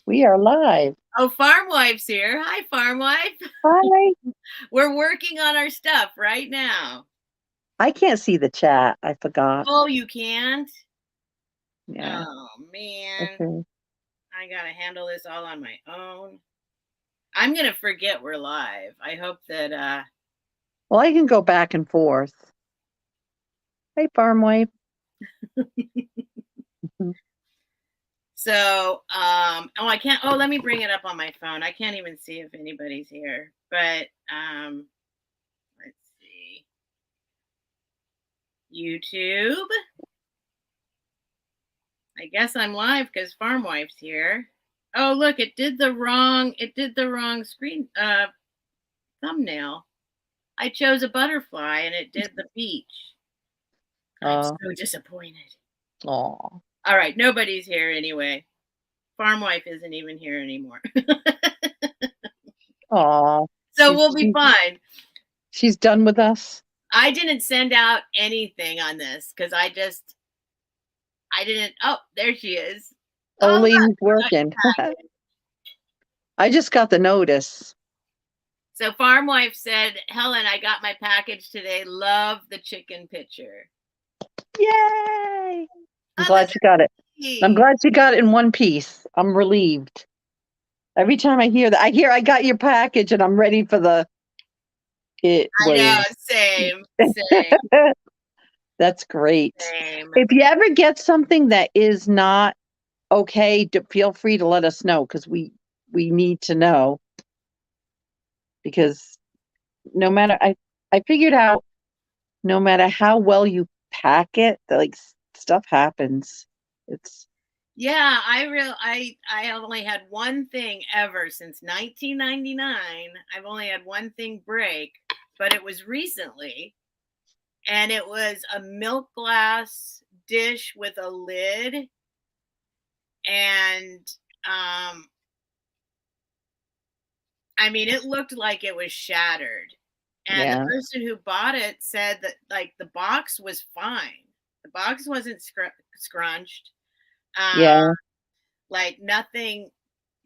We are live. Oh, Farm Wife's here. Hi, Farm Wife. Hi. We're working on our stuff right now. I can't see the chat. I forgot. Oh, you can't? Yeah. Oh, man. Okay. I got to handle this all on my own. I'm going to forget we're live. I hope that... Well, I can go back and forth. Hey, farm wife. So, I can't... Oh, let me bring it up on my phone. I can't even see if anybody's here. But, let's see. YouTube. I guess I'm live because Farm Wife's here. Oh, look, it did the wrong screen thumbnail. I chose a butterfly and it did the beach. I'm so disappointed. Aw. All right, nobody's here anyway. Farm Wife isn't even here anymore. Aw. So we'll be fine. She's done with us. I didn't send out anything on this because I didn't. Oh, there she is. Olene's working. I just got the notice. So Farm Wife said, Helen, I got my package today. Love the chicken picture. Yay! I'm glad she got it. I'm glad she got it in one piece. I'm relieved. Every time I hear that, I got your package and I'm ready for the I know, same. That's great. Same. If you ever get something that is not okay, feel free to let us know because we need to know. Because no matter, I figured out no matter how well you pack it, like stuff happens. Yeah, I only had one thing ever since 1999. I've only had one thing break, but it was recently. And it was a milk glass dish with a lid. And I mean, it looked like it was shattered. And the person who bought it said that like the box was fine. The box wasn't scrunched. Like nothing,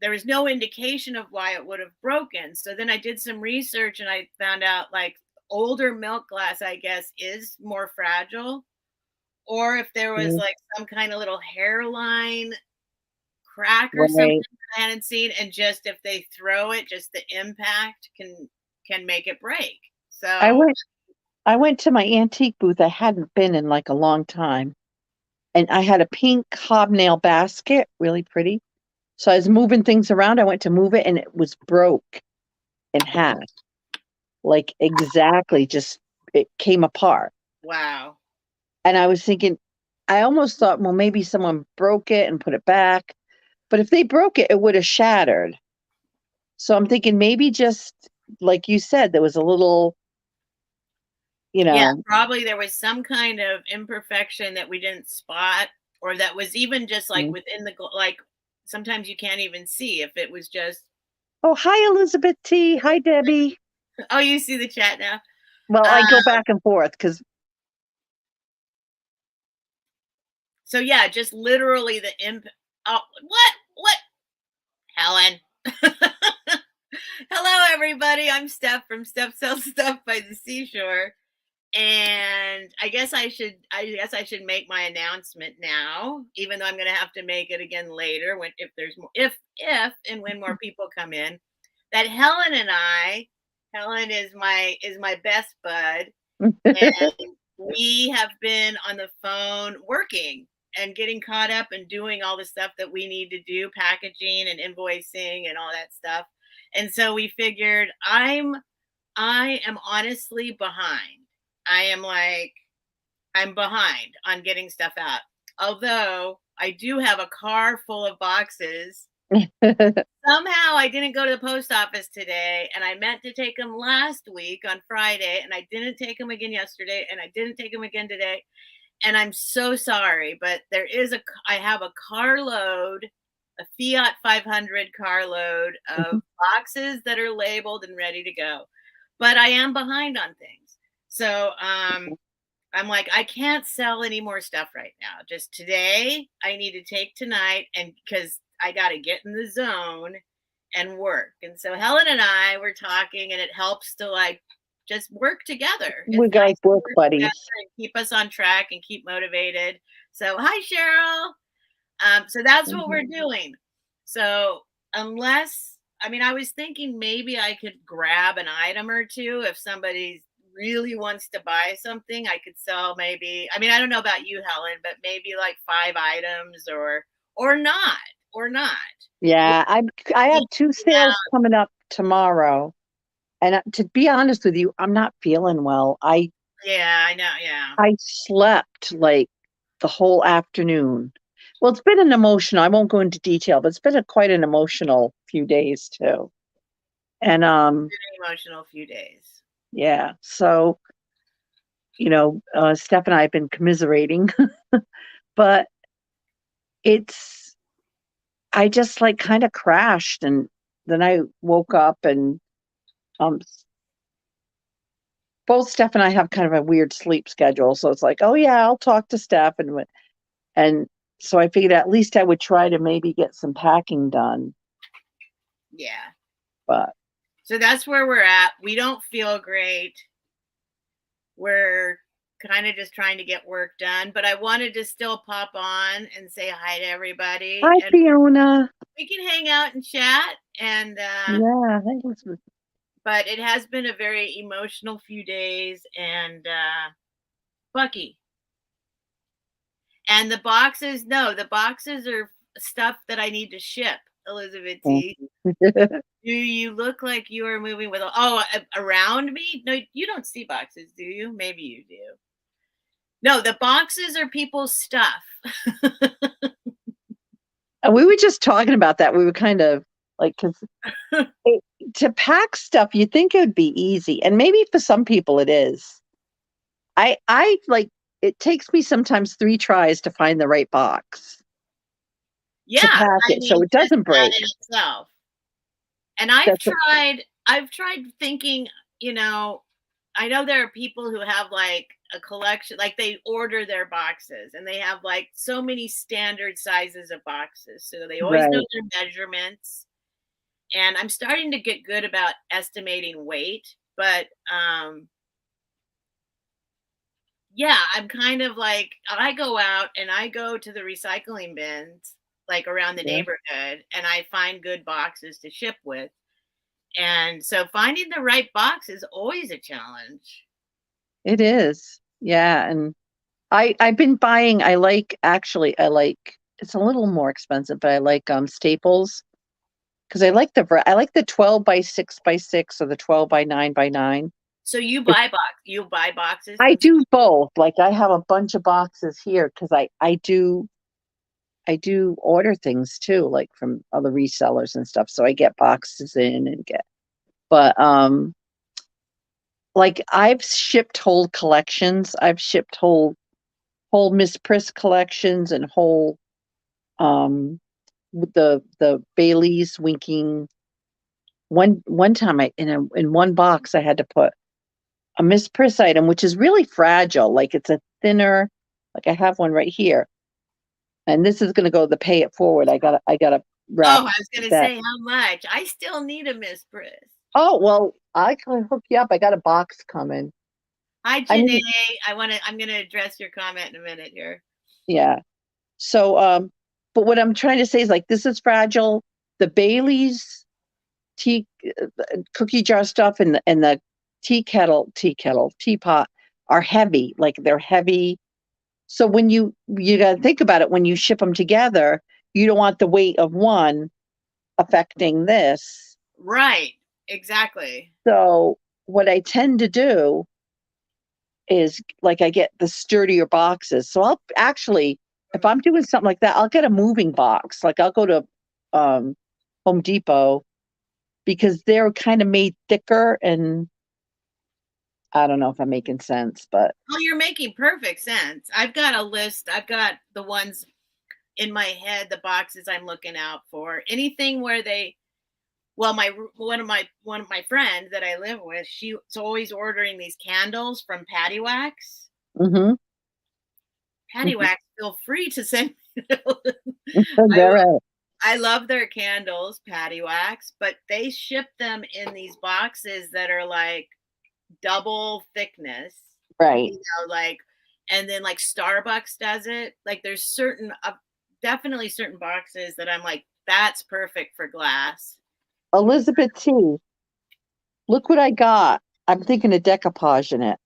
there was no indication of why it would have broken. So then I did some research and I found out like older milk glass, I guess, is more fragile. Or if there was like some kind of little hairline crack or something I hadn't seen, and just if they throw it, just the impact can make it break. So I went to my antique booth. I hadn't been in like a long time. And I had a pink hobnail basket, really pretty. So I was moving things around. I went to move it and it was broke in half. Like exactly, just it came apart. Wow. And I was thinking, I almost thought, well, maybe someone broke it and put it back. But if they broke it, it would have shattered. So I'm thinking maybe just like you said, there was a little, Yeah, probably there was some kind of imperfection that we didn't spot, or that was even just like within the, like sometimes you can't even see if it was just. Oh, hi, Elizabeth T. Hi, Debbie. Oh, you see the chat now? Well, I go back and forth because. So yeah, just literally the Oh, what? Helen. Hello, everybody. I'm Steph from Steph Sells Stuff by the Seashore. And I guess I should make my announcement now, even though I'm going to have to make it again later if there's more, if and when more people come in. That Helen is my best bud, and we have been on the phone working and getting caught up and doing all the stuff that we need to do, packaging and invoicing and all that stuff. And so we figured I am honestly behind. I'm behind on getting stuff out. Although I do have a car full of boxes. Somehow I didn't go to the post office today, and I meant to take them last week on Friday, and I didn't take them again yesterday, and I didn't take them again today. And I'm so sorry, but I have a carload, a Fiat 500 carload of boxes that are labeled and ready to go. But I am behind on things. So I'm like, I can't sell any more stuff right now. Just today, I need to take tonight, and because I got to get in the zone and work. And so Helen and I were talking, and it helps to like just work together. We It's got nice like to work work together buddies. and keep us on track and keep motivated. So hi Cheryl. So that's what we're doing. So unless, I mean, I was thinking maybe I could grab an item or two if somebody really wants to buy something. I could sell maybe. I mean, I don't know about you, Helen, but maybe like 5 items or not, or not. Yeah, I have 2 sales coming up tomorrow. And to be honest with you, I'm not feeling well. Yeah, I know. Yeah. I slept like the whole afternoon. Well, it's been an emotional, I won't go into detail, but it's been quite an emotional few days too. And Very emotional few days. yeah, so Steph and I have been commiserating, but it's I just like kind of crashed, and then I woke up, and um both Steph and I have kind of a weird sleep schedule. So it's like, oh yeah, I'll talk to Steph, and so I figured at least I would try to maybe get some packing done. Yeah. But So that's where we're at. We don't feel great. We're kind of just trying to get work done, but I wanted to still pop on and say hi to everybody, hi and Fiona. we can hang out and chat. And Yeah, but it has been a very emotional few days. And Bucky, and the boxes, no, the boxes are stuff that I need to ship. Elizabeth T, do you look like you are moving with around me? No, you don't see boxes, do you? Maybe you do. No, the boxes are people's stuff. And we were just talking about that. We were kind of like, because to pack stuff, you think it would be easy, and maybe for some people it is. I like it takes me sometimes 3 tries to find the right box Yeah, to pack I it so mean, it just doesn't that break. in itself. And That's I've tried thinking, I know there are people who have like a collection, like they order their boxes and they have like so many standard sizes of boxes. So they always know right. their measurements. And I'm starting to get good about estimating weight, but yeah, I'm kind of like, I go out and I go to the recycling bins like around the Yeah, neighborhood, and I find good boxes to ship with. And so finding the right box is always a challenge. it is. Yeah, and I've been buying. I like it's a little more expensive, but I like Staples because I like the 12 by 6 by 6 or the 12 by 9 by 9. So you buy boxes I from do both. Like I have a bunch of boxes here because I do order things too, like from other resellers and stuff. So I get boxes in and but like I've shipped whole collections. I've shipped whole Miss Priss collections and whole with the Bailey's winking. One time in one box I had to put a Miss Priss item, which is really fragile. Like it's a thinner, like I have one right here. And this is gonna go the pay it forward. I gotta wrap Oh, I was gonna that. say how much. I still need a Miss Priss. Oh well, I can hook you up. I got a box coming. Hi I Janae. mean, I'm gonna address your comment in a minute here. yeah. So but what I'm trying to say is like this is fragile. The Bailey's tea cookie jar stuff and the teapot are heavy. Like they're heavy. So when you got to think about it when you ship them together, you don't want the weight of one affecting this. Right. Exactly. So what I tend to do is like I get the sturdier boxes. So I'll actually, if I'm doing something like that, I'll get a moving box. Like I'll go to um, Home Depot because they're kind of made thicker, and I don't know if I'm making sense, but Well, you're making perfect sense. I've got a list. I've got the ones in my head, the boxes I'm looking out for. Anything where they well, my one of my friends that I live with, she's always ordering these candles from Patty Wax. mm-hmm, Patty Wax, feel free to send me those. I they're will, right. I love their candles, Patty Wax, but they ship them in these boxes that are like double thickness, Right. like, and then like Starbucks does it. Like there's certain, definitely certain boxes that I'm like, that's perfect for glass. Elizabeth T, look what I got. I'm thinking of decoupage in it.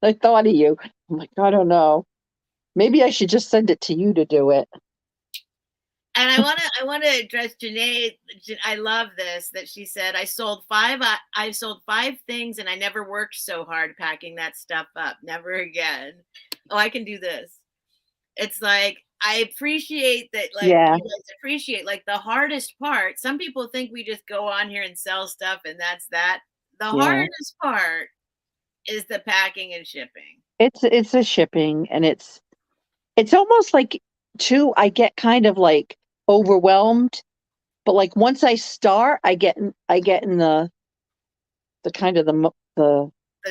I thought of you. I'm like, I don't know. Maybe I should just send it to you to do it. And I want to address Janae. I love this that she said I sold five things and I never worked so hard packing that stuff up. Never again. Oh, I can do this. It's like I appreciate that, like Yeah, you guys appreciate like the hardest part. Some people think we just go on here and sell stuff and that's that. The yeah. hardest part is the packing and shipping. It's a shipping, and it's almost like too. I get kind of like overwhelmed, but like once I start, I get in the kind of The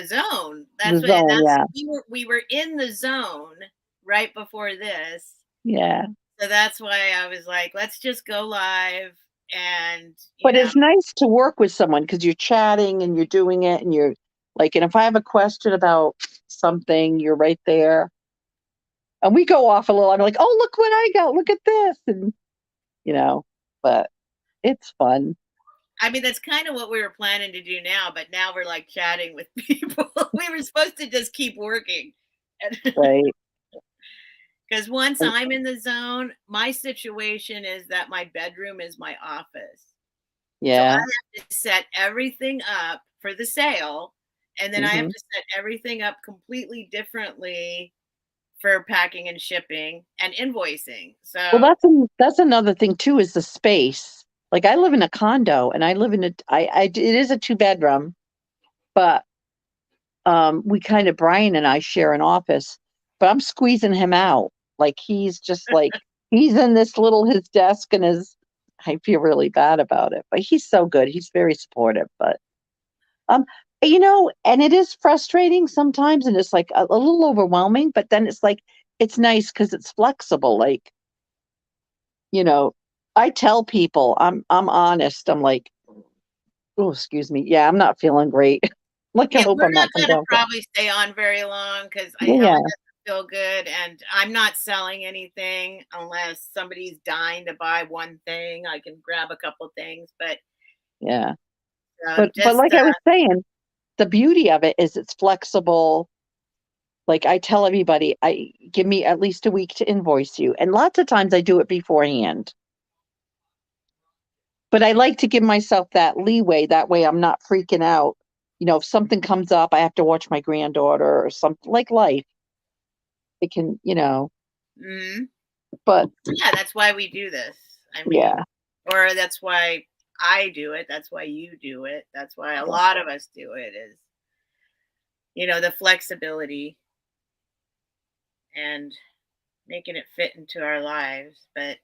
zone. the That's what zone. that's Yeah, we were in the zone right before this. yeah. So that's why I was like, let's just go live and But it's nice to work with someone because you're chatting and you're doing it, and you're like, and if I have a question about something, you're right there. And we go off a little. I'm like, oh, look what I got. Look at this. And, you know, but it's fun. I mean, that's kind of what we were planning to do now, but now we're like chatting with people. We were supposed to just keep working. Right. Because once I'm in the zone, my situation is that my bedroom is my office. So I Yeah. have to set everything up for the sale. And then I have Hmm. to set everything up completely differently for packing and shipping and invoicing. Well, So that's another thing too, is the space. Like I live in a condo, and I live in it is a two-bedroom, but we kind of, Brian and I share an office, but I'm squeezing him out. Like he's just like, he's in this little, his desk and his, I feel really bad about it, but he's so good. He's very supportive, but um, and it is frustrating sometimes, and it's like a little overwhelming, but then it's like, it's nice because it's flexible. Like, you know, I tell people I'm honest. I'm like, oh, excuse me. Yeah, I'm not feeling great. Like, I yeah, hope we're I'm not not coming going to down with probably stay on very long because I know yeah, it doesn't feel good. And I'm not selling anything unless somebody's dying to buy one thing. I can grab a couple things, but yeah. But just like I was saying, the beauty of it is it's flexible. Like I tell everybody, I give me at least a week to invoice you. And lots of times I do it beforehand. But I like to give myself that leeway. That way I'm not freaking out. If something comes up, I have to watch my granddaughter or something like life. It can, mm, but yeah, that's why we do this. I mean, yeah. or that's why I do it. That's why you do it. That's why a lot of us do it is, the flexibility and making it fit into our lives. But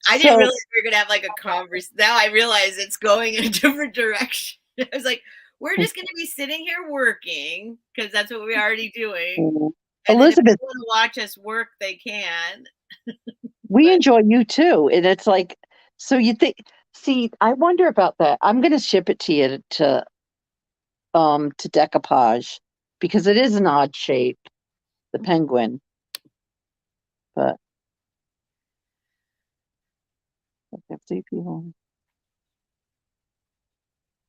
I didn't So realize we were gonna have like a conversation. Now I realize it's going in a different direction. I was like, we're just gonna be sitting here working because that's what we're already doing. And then if Elizabeth, people want to watch us work, they can. we But enjoy you too. And it's like, so you think, see, I wonder about that. I'm going to ship it to you to decoupage because it is an odd shape, the penguin. But I have to people.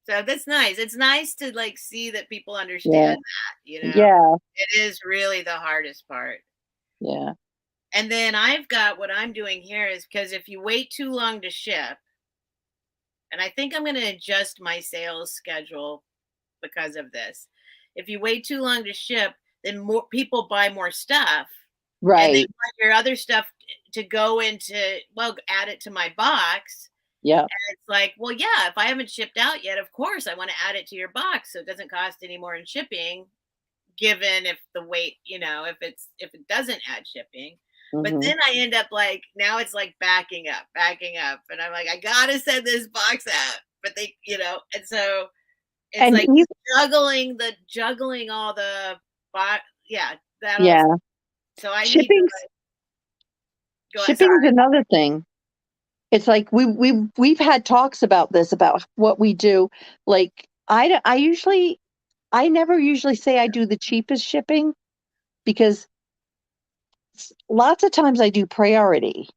so that's nice. It's nice to like see that people Yeah, understand that. yeah, It is really the hardest part. yeah. And then I've got what I'm doing here is because if you wait too long to ship, and I think I'm going to adjust my sales schedule because of this. If you wait too long to ship, then more people buy more stuff, and they Right. want your other stuff to go into, well, add it to my box. Yeah. And it's like, well, yeah, if I haven't shipped out yet, of course I want to add it to your box so it doesn't cost any more in shipping, given if the weight, if it doesn't add shipping. But Hmm. then I end up like now it's like backing up, and I'm like, I gotta send this box out. But and so it's And like you, juggling all the yeah, that'll yeah, so I need to shipping. Go ahead. Shipping's Sorry. another thing. It's like we've had talks about this, about what we do. Like I never usually say I do the cheapest shipping, because lots of times I do priority,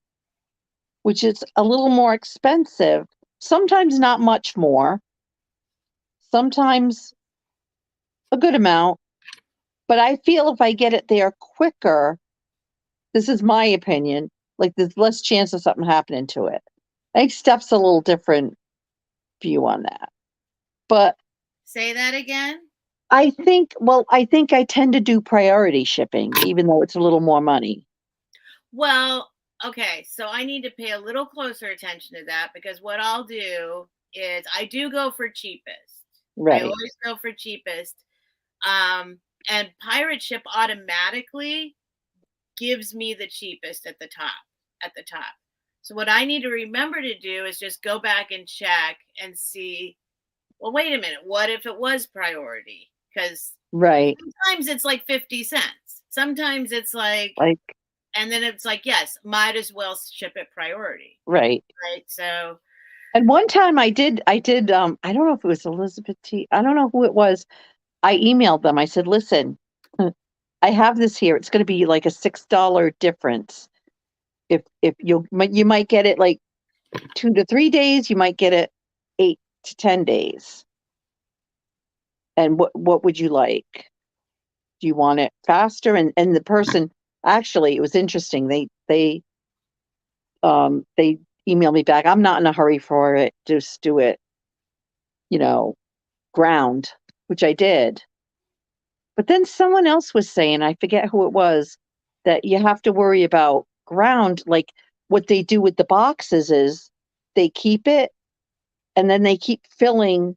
which is a little more expensive. Sometimes not much more, sometimes a good amount. But I feel if I get it there quicker, this is my opinion, like there's less chance of something happening to it. I think Steph's a little different view on that. But Say that again. I think I tend to do priority shipping, even though it's a little more money. Well, okay, so I need to pay a little closer attention to that, because what I'll do is I do go for cheapest. I Right. always go for cheapest. Um, and pirate ship automatically gives me the cheapest at the top. At the top. So what I need to remember to do is just go back and check and see, well, wait a minute, what if it was priority? Because Right. sometimes it's like 50 cents. Sometimes it's like, Like, and then it's like, yes, might as well ship it priority. right. Right. So, And one time I don't know if it was Elizabeth T. I don't know who it was. I emailed them. I said, listen, I have this here. It's going to be like a $6 difference. If you might get it like 2 to 3 days, you might get it 8 to 10 days. And what would you like? Do you want it faster? And the person, actually, it was interesting. They emailed me back. I'm not in a hurry for it. Just do it, you know, ground, which I did. But then someone else was saying, I forget who it was, that you have to worry about ground. Like what they do with the boxes is they keep it, and then they keep filling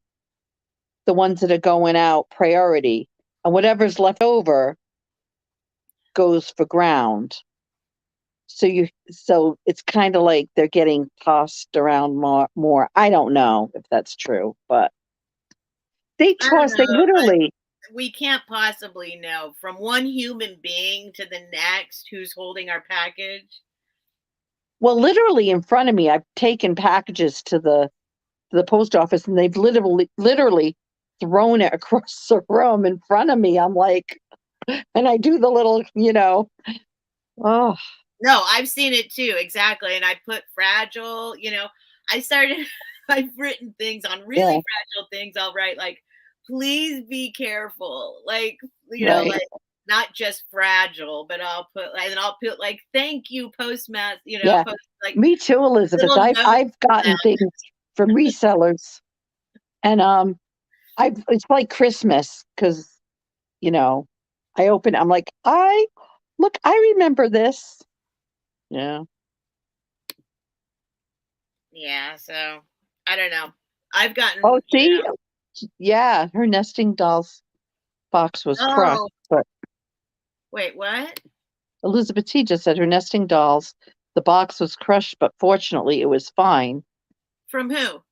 the ones that are going out priority. And whatever's left over goes for ground. So it's kind of like they're getting tossed around more. I don't know if that's true, but I don't they know, but literally, we can't possibly know from one human being to the next who's holding our package. well, literally in front of me, I've taken packages to the post office, and they've literally thrown it across the room in front of me. I'm like, and I do the little, oh No, I've seen it too. Exactly. And I put fragile, I started, I've written things on really yeah, fragile things. I'll write like, please be careful. Like, right, like not just fragile, but I'll put like, thank you, postmaster, yeah. post like Me too, Elizabeth. little notes I've gotten that, things from resellers, and I it's like Christmas, because you know I open. I'm like, I remember this. Yeah. yeah. So I don't know. I've Oh, gotten, see, yeah, her nesting dolls box was crushed, oh, but wait, what? Elizabeth T just said her nesting dolls, the box was crushed, but fortunately it was fine. From who?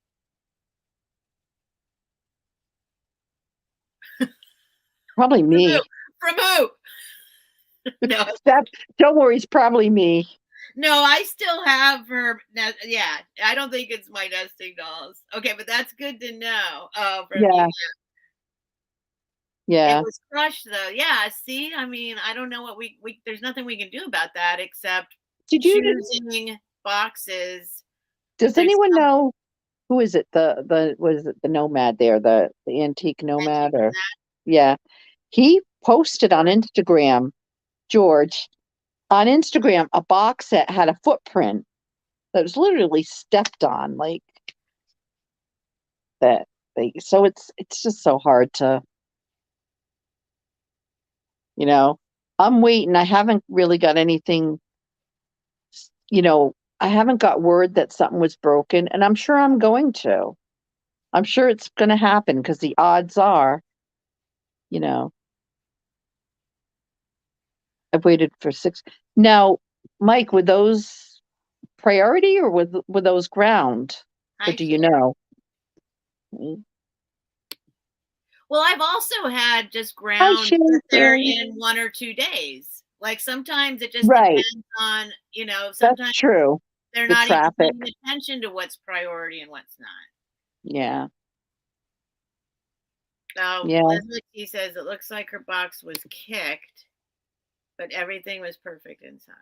Probably From who? me. From who? No, That, don't worry, it's probably me. no, I still have her. Yeah, I don't think it's my nesting dolls. Okay, but that's good to know. Oh, from you. Yeah, It yeah. was crushed though. Yeah. See, I mean, I don't know what we. There's nothing we can do about that except Did you? choosing boxes. If Does there's anyone some know who is it? The what is it? The nomad there, the antique nomad, antique or yeah. He posted on Instagram, George, on Instagram, a box that had a footprint that was literally stepped on, like that. So it's just so hard to, you know. I'm waiting. I haven't really got anything, you know. I haven't got word that something was broken, and I'm sure I'm going to. I'm sure it's going to happen, because the odds are, you know, I've waited for six. Now, Mike, were those priority, or were those ground? Or Hi, do you Sherry. know? Mm. Well, I've also had just Hi, ground that they're Shannon. in 1 or 2 days. Like sometimes it just Right. depends on, That's sometimes true. they're The not even traffic. paying attention to what's priority and what's not. Yeah. So Yeah. Elizabeth T says it looks like her box was kicked, but everything was perfect inside.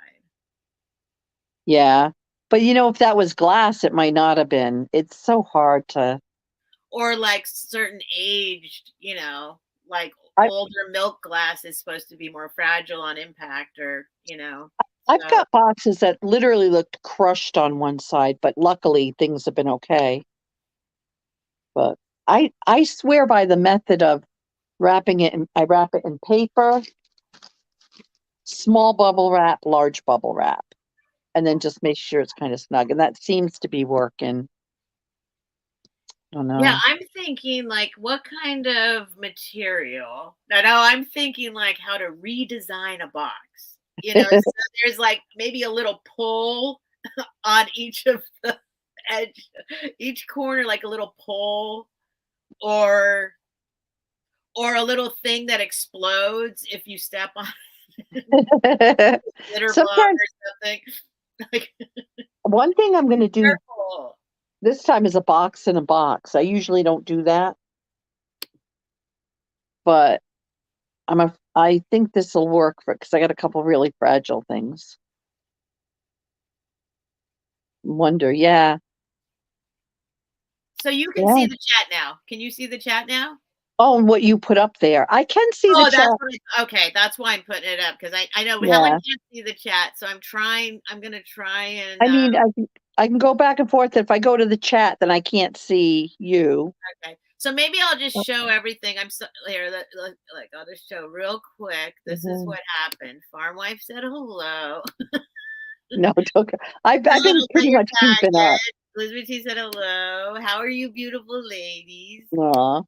Yeah. But if that was glass, it might not have been. It's so hard to. Or like certain aged, like I older milk glass is supposed to be more fragile on impact, or I've so got boxes that literally looked crushed on one side, but luckily things have been okay. But I swear by the method of wrapping it I wrap it in paper, small bubble wrap, large bubble wrap, and then just make sure it's kind of snug. And that seems to be working. I don't yeah, know. I'm thinking like what kind of material. I know I'm thinking like how to redesign a box. So there's like maybe a little pull on each of the edge, each corner, like a little pull, or a little thing that explodes if you step on glitter block Sometimes or something. Like, one thing I'm going to do careful. this time is a box in a box. I usually don't do that, but I think this will work for because I got a couple really fragile things. Wonder, yeah, So you can yeah. see the chat now. Can you see the chat now? Oh, and what you put up there, I can see the Oh, chat. okay. That's why I'm putting it up, because I know Helen Yeah, can't see the chat, so I'm gonna try and I mean, I can go back and forth. If I go to the chat, then I can't see you. okay. So maybe I'll just show everything. I'm so here. Like I'll just show real quick. This is Mhm. what happened. Farm wife said hello. No, it's okay. I've Helen, been I got pretty your much keeping up. packet. Elizabeth T said hello. How are you, beautiful ladies? Aw.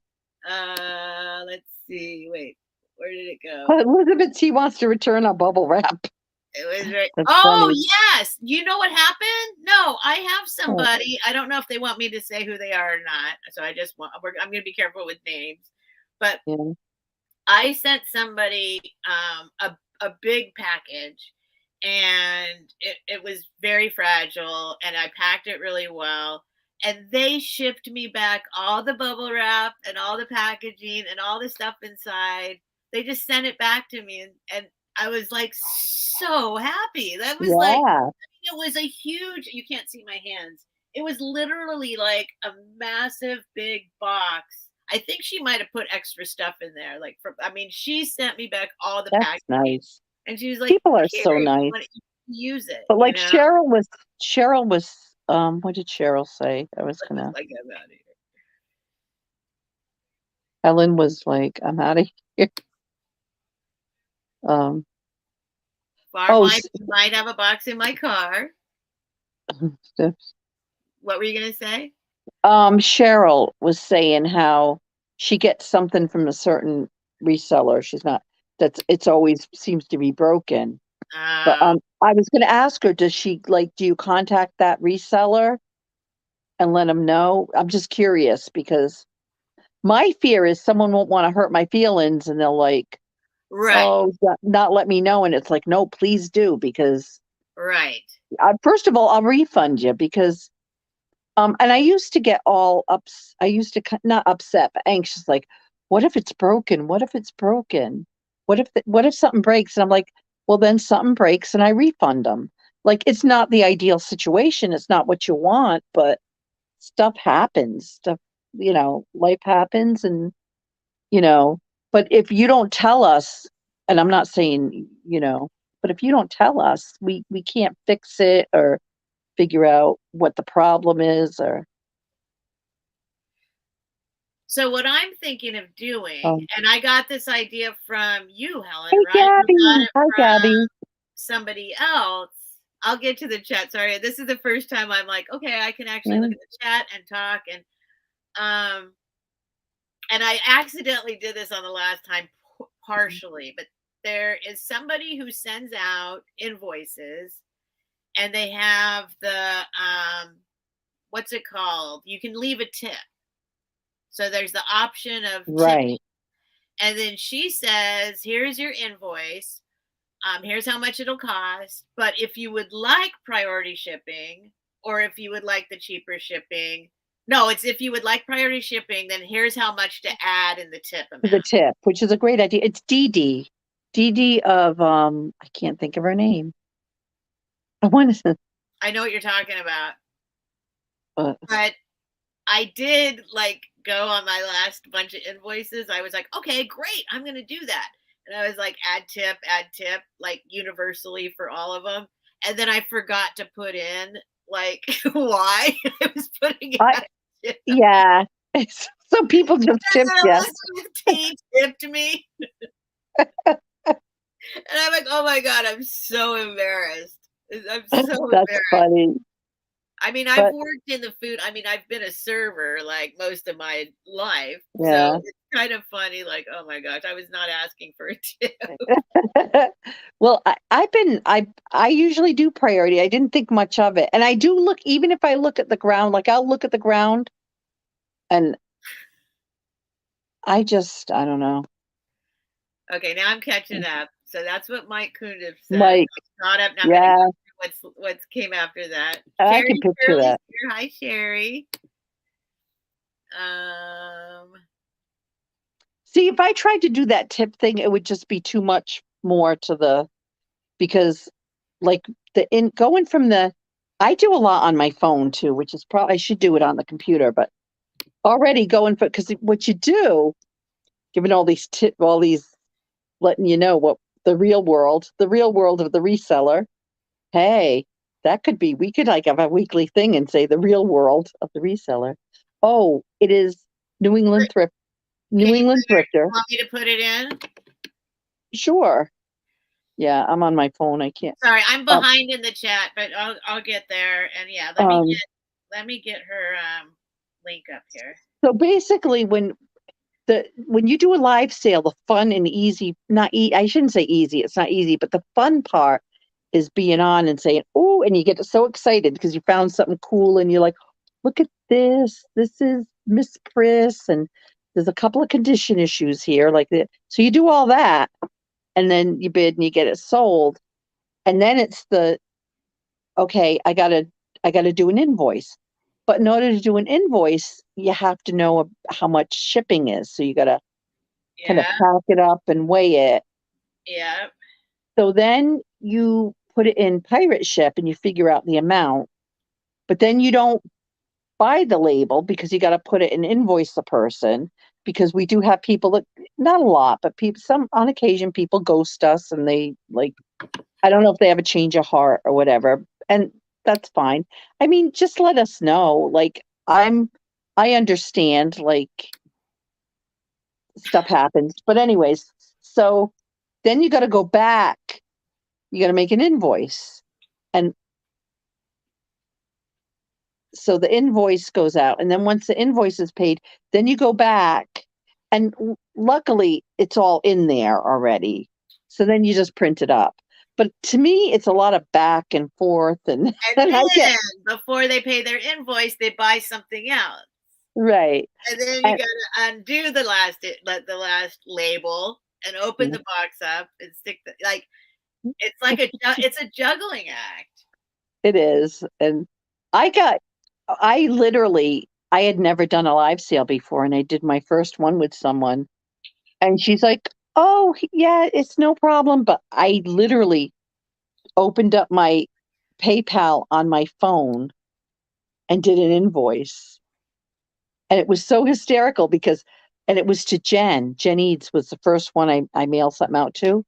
Let's see. Wait, where did it go? Elizabeth T wants to return our bubble wrap. It was right. That's Oh, funny. yes. You know what happened? No, I have Oh, somebody. I don't know if they want me to say who they are or not. So I'm going to be careful with names. But yeah. I sent somebody a big package, and it was very fragile, and I packed it really well. And they shipped me back all the bubble wrap and all the packaging and all the stuff inside. They just sent it back to me, and I was like so happy. That was like, Yeah, it was a huge, you can't see my hands. It was literally like a massive big box. I think she might have put extra stuff in there. Like, she sent me back all the that's packaging, nice. and she was like, People are "Here, so if you nice. want to use it, But like Cheryl was what did Cheryl say? I was It was gonna like, I'm out of here. Ellen was like, I'm out of here. Um Farm oh life, you might have a box in my car. What were you gonna say? Cheryl was saying how she gets something from a certain reseller. She's not that's it's always seems to be broken. But Uh, I was gonna ask her, does she like do you contact that reseller and let them know? I'm just curious because my fear is someone won't want to hurt my feelings and they'll like, right, oh, not let me know. And it's like, no, please do because right, first of all, I'll refund you because and I used to get all ups. I used to not upset, but anxious. Like, what if it's broken? What if it's broken? What if something breaks? And I'm like, well, then something breaks, and I refund them. Like, it's not the ideal situation. It's not what you want, but stuff happens. Life happens, and you know. But if you don't tell us, and I'm not saying but if you don't tell us, we can't fix it or figure out what the problem is or So what I'm thinking of doing, um, and I got this idea from you, Helen, hey, right? You got Gabby. it Hi, from Gabby. somebody else. I'll get to the chat. Sorry, this is the first time I'm like, okay, I can actually look Mm, at the chat and talk, um and I accidentally did this on the last time partially, but there is somebody who sends out invoices, and they have the what's it called? You can leave a tip. So there's the option of tipping. right. And then she says, here's your invoice. Here's how much it'll cost. But if you would like priority shipping, or if you would like the cheaper shipping, no, it's if you would like priority shipping, then here's how much to add in the tip The amount. tip, which is a great idea. It's Dee Dee. Dee Dee of I can't think of her name. I want to I know what you're talking about. uh, But I did like go on my last bunch of invoices. I was like, okay, great, I'm gonna do that. And I was like, add tip, like universally for all of them. And then I forgot to put in like why I was putting it I at tip. yeah. So people just tip And you. Elizabeth T tipped me. And I'm like, oh my God, I'm so embarrassed. I'm so That's embarrassed. funny. I mean, I've But worked in the food. I mean, I've been a server like most of my life. So yeah. it's kind of funny, like, oh my gosh, I was not asking for a tip. Well, I usually do priority. I didn't think much of it. And I do look, even if I look at the ground, like I'll look at the ground and I don't know. Okay, now I'm catching up. So that's what Mike Kundiff said. Like, I'm caught up. Now I'm gonna yeah, go through what's came after that. I can Sherry picture Shirley's that. here. Hi, Sherry. Um, See, if I tried to do that tip thing, it would just be too much more to the because like the in going from the I do a lot on my phone too, which is probably I should do it on the computer, but already going for because what you do, given all these letting you know what the real world of the reseller. Hey, that could be we could like have a weekly thing and say the real world of the reseller. Oh, it is New England thrift can New you England thrifter. want me to put it in? Sure. Yeah, I'm on my phone. I can't. Sorry, I'm Um, behind in the chat, but I'll get there. And yeah, um, let me get her link up here. so basically, when you do a live sale, the fun and easy, not I shouldn't say easy. It's not easy, but the fun part is being on and saying, "Oh," and you get so excited because you found something cool, and you're like, "Look at this! This is Miss Priss," and there's a couple of condition issues here, like that. So you do all that, and then you bid and you get it sold, and then it's the okay, I gotta do an invoice. But in order to do an invoice, you have to know how much shipping is. So you gotta kind of Yeah, pack it up and weigh it. yeah, So then you put it in pirate ship and you figure out the amount. But then you don't buy the label because you got to put it and invoice the person because we do have people that not a lot, but people some on occasion people ghost us and they like I don't know if they have a change of heart or whatever. And that's fine. I mean, just let us know. Like I understand like stuff happens. But anyways, so then you got to go back. You got to make an invoice. And so the invoice goes out and then once the invoice is paid, then you go back and luckily it's all in there already. So then you just print it up. But to me, it's a lot of back and forth and, and and I get then before they pay their invoice, they buy something else, right. and then you And, gotta undo the last label and open the box up and stick the like. It's a juggling act. it is. And I got I literally I had never done a live sale before and I did my first one with someone and she's like, "Oh, yeah, it's no problem." But I literally opened up my PayPal on my phone and did an invoice. And it was so hysterical because and it was to Jen. Jen Eads was the first one I mailed something out to.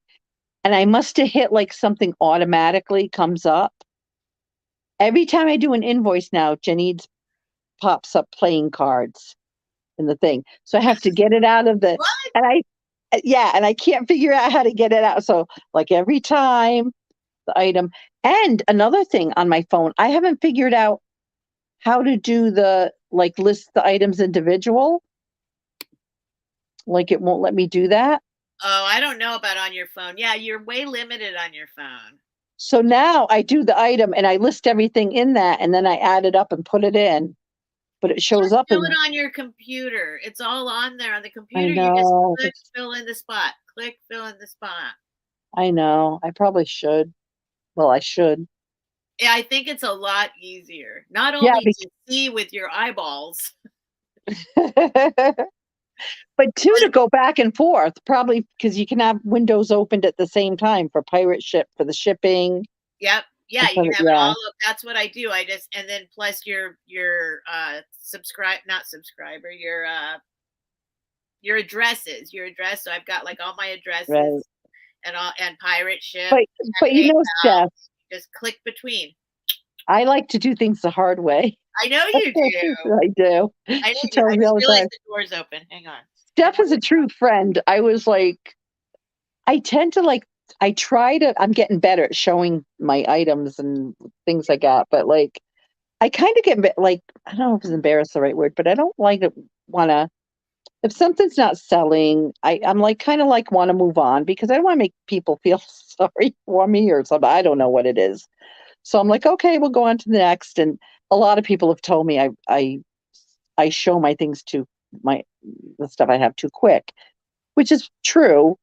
And I must have hit like something automatically comes up. Every time I do an invoice now, Jen Eads pops up playing cards in the thing. So I have to get it out of the What? and I yeah, and I can't figure out how to get it out. So like every time the item and another thing on my phone, I haven't figured out how to do the like list the items individual. Like it won't let me do that. Oh, I don't know about on your phone. Yeah, you're way limited on your phone. So now I do the item and I list everything in that and then I add it up and put it in. But it shows Just up do as it on your computer. It's all on there on the I computer. You just know. click, fill in the spot. Click, fill in the spot. I know. I probably should. Well, I should. Yeah, I think it's a lot easier, not Yeah, only to see with your eyeballs, but two, but to go back and forth, probably because you can have windows opened at the same time for pirate ship, for the shipping. yep, yeah, And you for can the, have it yeah, all up. That's what I do. I just and then plus your subscribe not subscriber, your addresses, your address. So I've got like all my right. addresses and all and pirate ship But and but PayPal. Steph, Just click between. I like to do things the hard way. I know you do. I do. I know She you do. I tells me just all the realized time. the door's open. Hang on. Steph is a true friend. I was like, I tend to like, I try to, I'm getting better at showing my items and things I got, but like, I kind of get like, I don't know if it's embarrassed the right word, but I don't like to want to, if something's not selling, I'm like, kind of like want to move on because I don't want to make people feel sorry for me or something. I don't know what it is. So I'm like, okay, we'll go on to the next. And a lot of people have told me I show my things too, my, the stuff I have too quick, which is true.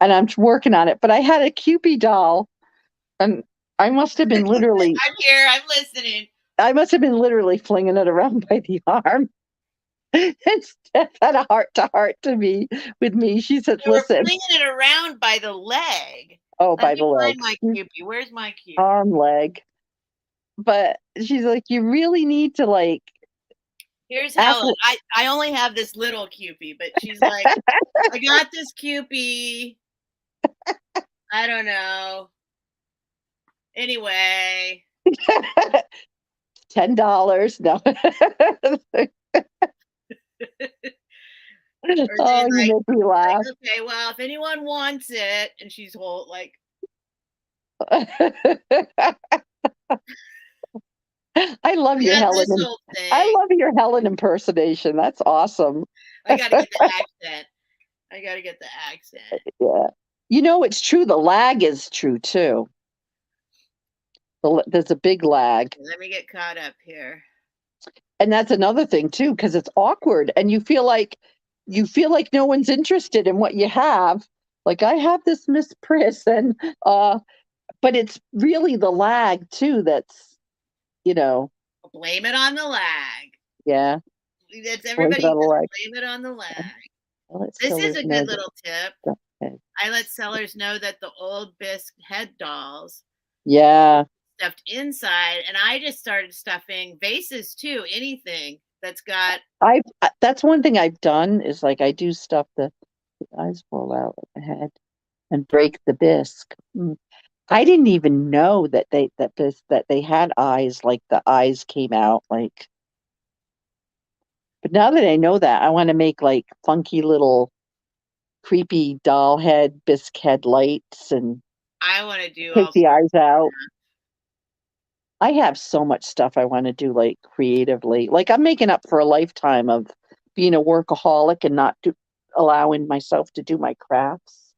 And I'm working on it. But I had a Cupid doll, and I must have been literally, I'm here. I'm listening. I must have been literally flinging it around by the arm. And Steph had a heart to heart to me with me. She said, You were "Listen, flinging it around by the leg. oh, Let by me the find leg, my Cupid. Where's my Cupid? arm, leg." But she's like, "You really need to like Here's act." Helen. I only have this little Cupid, but she's like, I got this Cupid. I don't know. Anyway. $10. No. Or Oh, then you make me like, laugh. okay, well, if anyone wants it, and she's whole like I love I your got Helen. this whole I thing. love your Helen impersonation. That's awesome. I gotta get the accent. I gotta get the accent. Yeah. You know, it's true. The lag is true too. There's a big lag. Let me get caught up here. And that's another thing too, because it's awkward and you feel like no one's interested in what you have. Like I have this Miss Priss and but it's really the lag too that's, you know, Blame it on the lag. yeah, That's blame it everybody on the just lag. blame it on the lag. Let This is sellers a know good that little tip. okay. I let sellers know that the old bisque head dolls Yeah. stuffed inside, and I just started stuffing vases too. Anything that's got That's one thing I've done is like I do stuff the eyes fall out of the head and break the bisque. I didn't even know that they had eyes, like the eyes came out like, but now that I know that, I want to make like funky little creepy doll head, bisque head lights and I want to do take all the sorts. eyes out. I have so much stuff I want to do like creatively. Like I'm making up for a lifetime of being a workaholic and not allowing myself to do my crafts,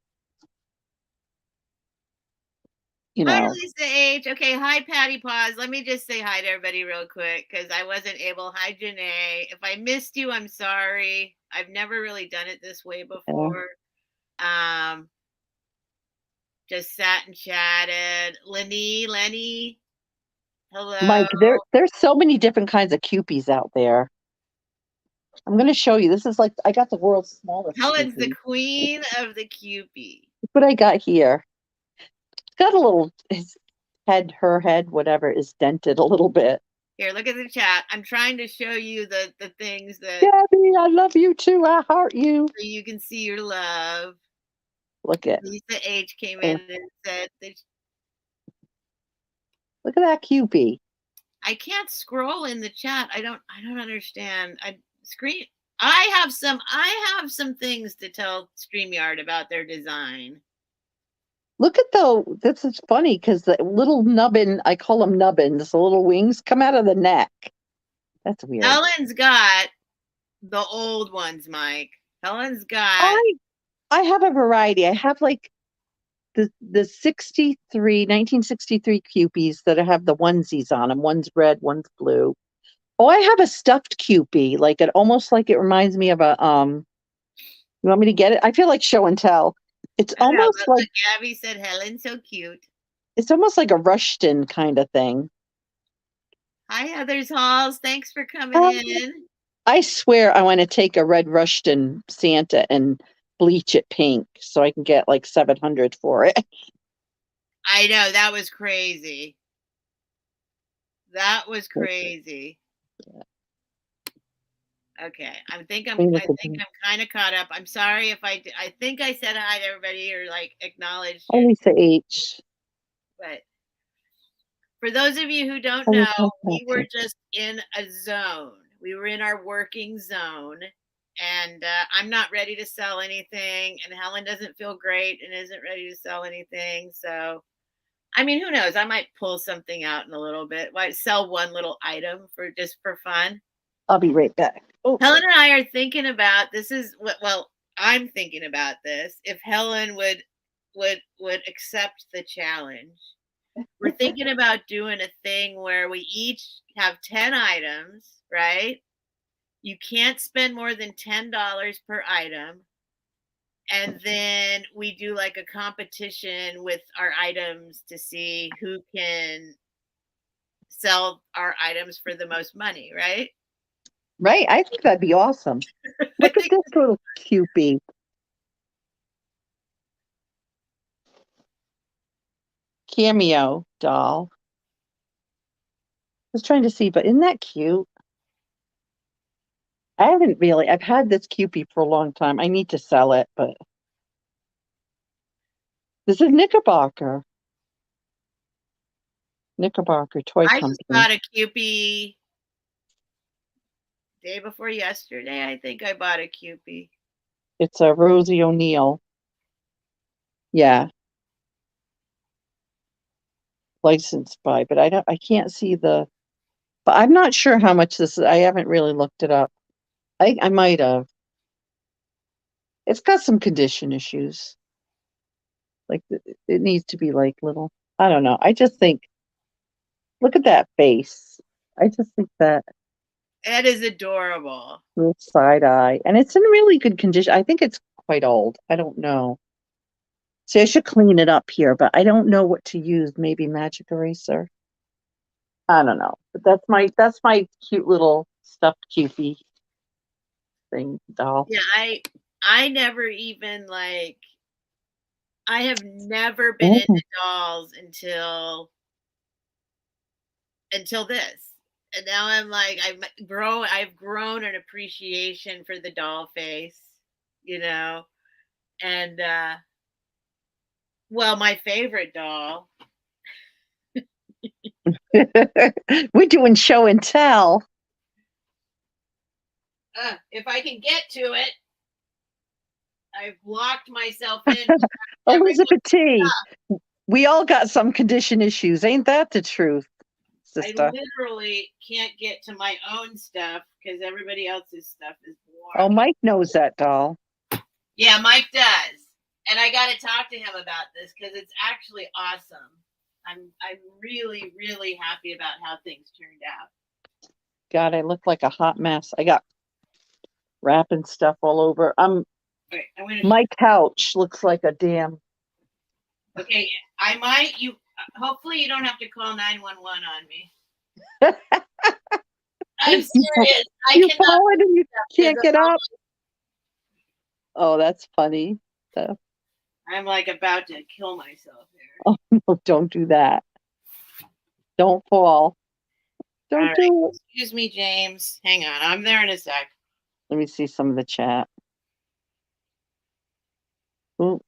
you Hi, know. Lisa H. Okay, hi, Patty Paws. Let me just say hi to everybody real quick because I wasn't able. Hi, Janae. If I missed you, I'm sorry. I've never really done it this way Yeah. before. Um, just sat and chatted. Lenny, hello. Mike, there's so many different kinds of Kewpies out there. I'm going to show you. This is like I got the world's smallest Helen's the Kewpie. queen of the Cupid. Look what I got here. It's got a little his head, her head, whatever, is dented a little bit. Here, look at the chat. I'm trying to show you the things that Gabby, I love you too. I heart you. so you can see your love. Look at Lisa H came uh, in and said that look at that Kewpie. I can't scroll in the chat. I don't understand. I have some things to tell StreamYard about their design. Look at this is funny because the little nubbin, I call them nubbins, the little wings come out of the neck. That's weird. Helen's got the old ones, Mike. Helen's got I I have a variety. I have like the 1963 Kewpies that have the onesies on them. One's red, one's blue. Oh, I have a stuffed Kewpie, like it almost like it reminds me of a you want me to get it? I feel like show and tell. It's I know, almost but like look, Gabby said Helen's so cute. it's almost like a Rushton kind of thing. Hi, Others Halls. Thanks for coming Um, in. I swear I want to take a red Rushton Santa and bleach it pink so I can get like 700 for it. I know, that was crazy. That was crazy. Okay, I think I'm kind of caught up. I'm sorry if I think I said hi to everybody or like acknowledged Oh, your, Lisa H. but for those of you who don't Oh, know, we were okay. just in a zone. We were in our working zone, and I'm not ready to sell anything, and Helen doesn't feel great and isn't ready to sell anything. So, I mean, who knows? I might pull something out in a little bit. Might sell one little item for just for fun. I'll be right back. Oh, Helen and I are thinking about this. Is what? Well, I'm thinking about this. If Helen would accept the challenge, we're thinking about doing a thing where we each have 10 items, right? You can't spend more than $10 per item. And then we do like a competition with our items to see who can sell our items for the most money, right? right. I think that'd be awesome. I Look at think this little cupie. Cameo doll. I was trying to see, but isn't that cute? I've had this cupie for a long time. I need to sell it, but this is Knickerbocker Toy I just Company. bought a Kewpie day before yesterday. I think I bought a Kewpie. It's a Rosie O'Neill. Yeah, licensed by, but I can't see but I'm not sure how much this is. I haven't really looked it up. I might have. It's got some condition issues. Like it needs to be like little. I don't know. I just think, look at that face. I just think that That is adorable. little side eye, and it's in really good condition. I think it's quite old. I don't know. See, I should clean it up here, but I don't know what to use. Maybe magic eraser. I don't know. But that's my cute little stuffed cupie thing doll. Yeah, I never even like I have never been Oh, into dolls until this. And now I'm like I've grown an appreciation for the doll face, you know. And well, my favorite doll. we're doing show and tell. If I can get to it, I've locked myself in Elizabeth everyone's T. stuff. We all got some condition issues. Ain't that the truth, I sister? literally can't get to my own stuff because everybody else's stuff is Oh, blocked. Mike knows that doll. Yeah, Mike does. And I got to talk to him about this because it's actually awesome. I'm really, really happy about how things turned out. God, I look like a hot mess. I got wrapping stuff all over. Right, I'm gonna. My couch looks like a damn. Okay, I might. You. Hopefully, you don't have to call 911 on me. I'm serious. I You cannot. fallen and you can't get I'm up. Oh, that's funny. I'm like about to kill myself here. Oh, no, don't do that. Don't fall. All Don't right. do it. Excuse me, James. Hang on. I'm there in a sec. Let me see some of the chat. Ooh.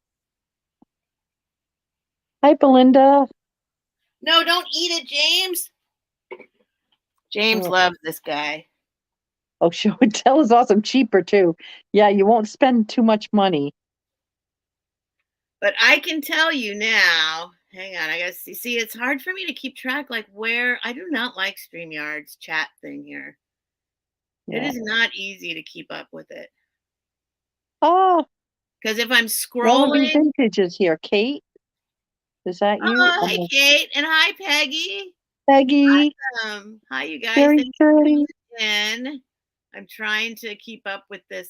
Hi, Belinda. No, don't eat it, James. James Oh, loves this guy. show and tell is awesome. Cheaper too. Yeah, you won't spend too much money. But I can tell you now. Hang on, I gotta see. See, it's hard for me to keep track. Like where I do not like StreamYard's chat thing here. It Yeah. is not easy to keep up with it Oh, because if I'm Wallaby scrolling. Vintage is here. Kate, is that you? Oh, hey Oh, Kate and hi Peggy. Peggy. Hi you guys. Very Thanks for pretty. coming in. I'm trying to keep up with this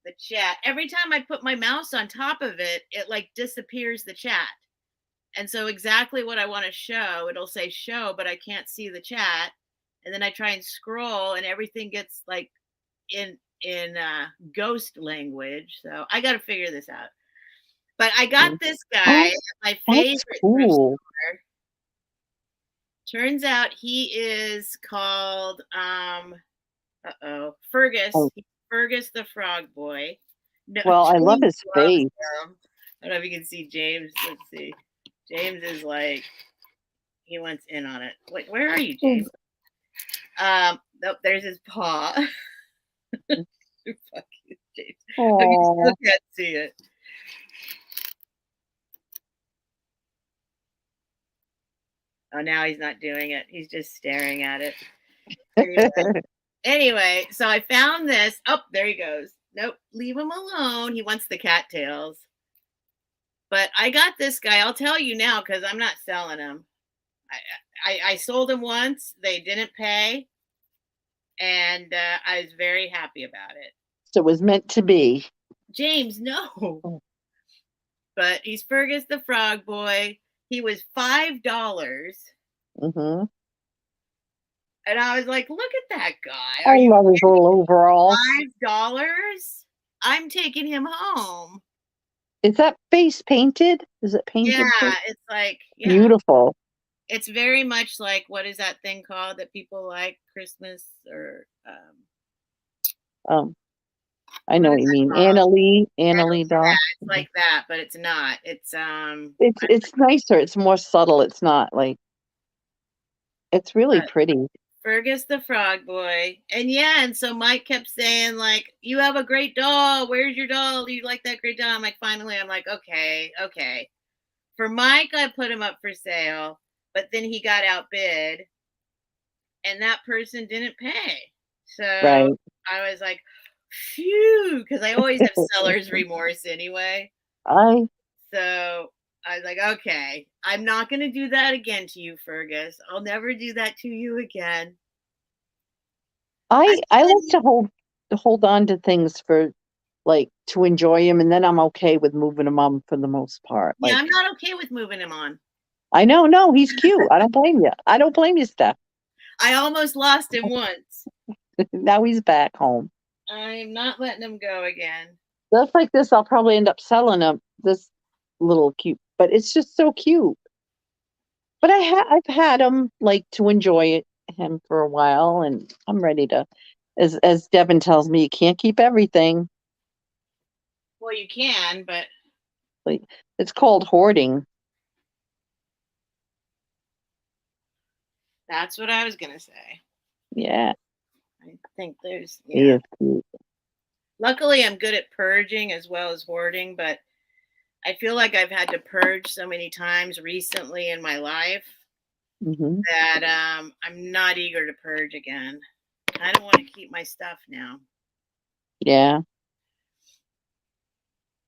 the chat. Every time I put my mouse on top of it, it like disappears the chat. And so exactly what I want to show, it'll say show, but I can't see the chat. And then I try and scroll and everything gets like in ghost language. So I got to figure this out. But I got this guy, Oh, my that's favorite thrift cool. store. Turns out he is called Fergus. Oh, Fergus the Frog Boy. No, well, I love James his loves face. him. I don't know if you can see James. Let's see. James is like he wants in on it. Wait, where are you, James? Nope, there's his paw. Fuck you, James. Oh, you still Oh, can't see it. Oh, now he's not doing it. He's just staring at it. Anyway, so I found this. Oh, there he goes. Nope, leave him alone. He wants the cattails. But I got this guy. I'll tell you now because I'm not selling him. I sold him once. They didn't pay. And I was very happy about it. So it was meant to be. James, no. But he's Fergus the Frog Boy. He was $5. Mm-hmm. And I was like, look at that guy. I Are you love his little overalls. $5? I'm taking him home. Is that face painted? Is it painted? Yeah, it's like, yeah. Beautiful. It's very much like, what is that thing called that people like? Christmas or I know what you mean. Anna Lee doll. it's like that, but it's not. It's It's nicer. It's more subtle. It's not like it's really pretty. Fergus the Frog Boy. And yeah, and so Mike kept saying, like, you have a great doll. Where's your doll? Do you like that great doll? I'm like, finally, I'm like, okay. For Mike, I put him up for sale, but then he got outbid and that person didn't pay. So Right. I was like, phew, because I always have seller's remorse anyway. I So I was like, okay, I'm not going to do that again to you, Fergus. I'll never do that to you again. like to hold on to things for like to enjoy him, and then I'm okay with moving him on for the most part. Yeah, Like I'm not okay with moving him on. I know, no, he's cute. I don't blame you. I don't blame you, Steph. I almost lost him once. Now he's back home. I'm not letting him go again. Stuff like this, I'll probably end up selling him. This little cute, but it's just so cute. But I've had him like to enjoy him for a while, and I'm ready to. As Devin tells me, you can't keep everything. Well, you can, but Like it's called hoarding. that's what I was gonna say. Yeah, I think there's he is cute. Luckily, I'm good at purging as well as hoarding, but I feel like I've had to purge so many times recently in my life Mm-hmm. that I'm not eager to purge again. I don't want to keep my stuff now. Yeah.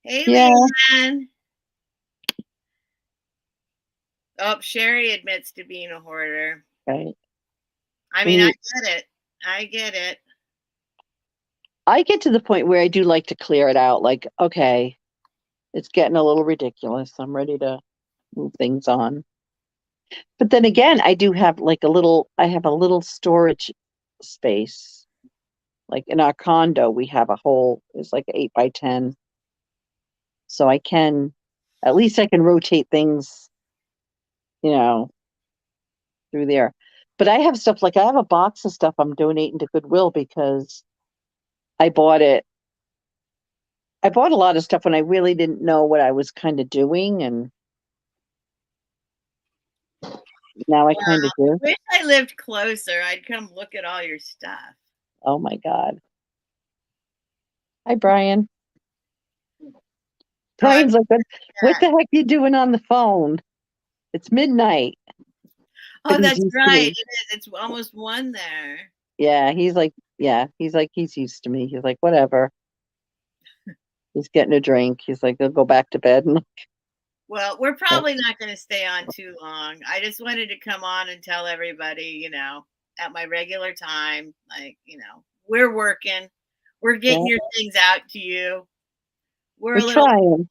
Hey, Yeah. Leanne. Oh, Sherry admits to being a hoarder. Right. I mean, I get it. I get it. I get to the point where I do like to clear it out. Like, okay, it's getting a little ridiculous. I'm ready to move things on. But then again, I do have like I have a little storage space. Like in our condo, we have it's like 8 by 10. So at least I can rotate things, you know, through there. But I have stuff like I have a box of stuff I'm donating to Goodwill because I bought it. I bought a lot of stuff when I really didn't know what I was kind of doing, and now I kind of do. I wish I lived closer. I'd come look at all your stuff. Oh my God. Hi, Brian. Brian's like, what the heck you doing on the phone? It's midnight. Oh, that's right. It is. It's almost 1 there. Yeah, he's like, he's used to me. He's like, whatever. He's getting a drink. He's like, he'll go back to bed. Well, we're probably not going to stay on too long. I just wanted to come on and tell everybody, at my regular time, like, we're working. We're getting Yeah. your things out to you. We're We're a little trying.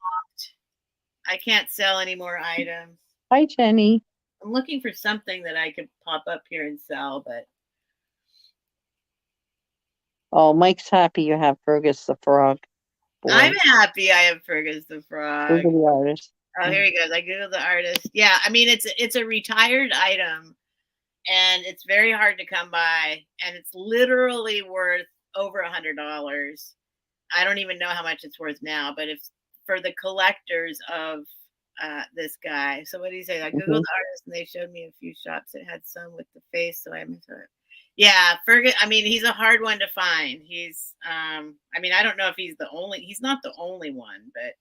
I can't sell any more items. Hi, Jenny. I'm looking for something that I could pop up here and sell, but Oh, Mike's happy you have Fergus the frog. I'm Boy, happy I have Fergus the frog. Google the artist. Oh, here he goes. I googled the artist. Yeah, I mean it's a retired item, and it's very hard to come by, and it's literally worth over $100. I don't even know how much it's worth now, but if for the collectors of this guy. So what do you say? I googled Hmm. the artist, and they showed me a few shops that had some with the face, so I'm into it. Yeah, Fergus. I mean, he's a hard one to find. He's, I mean, I don't know if he's the only. He's not the only one, but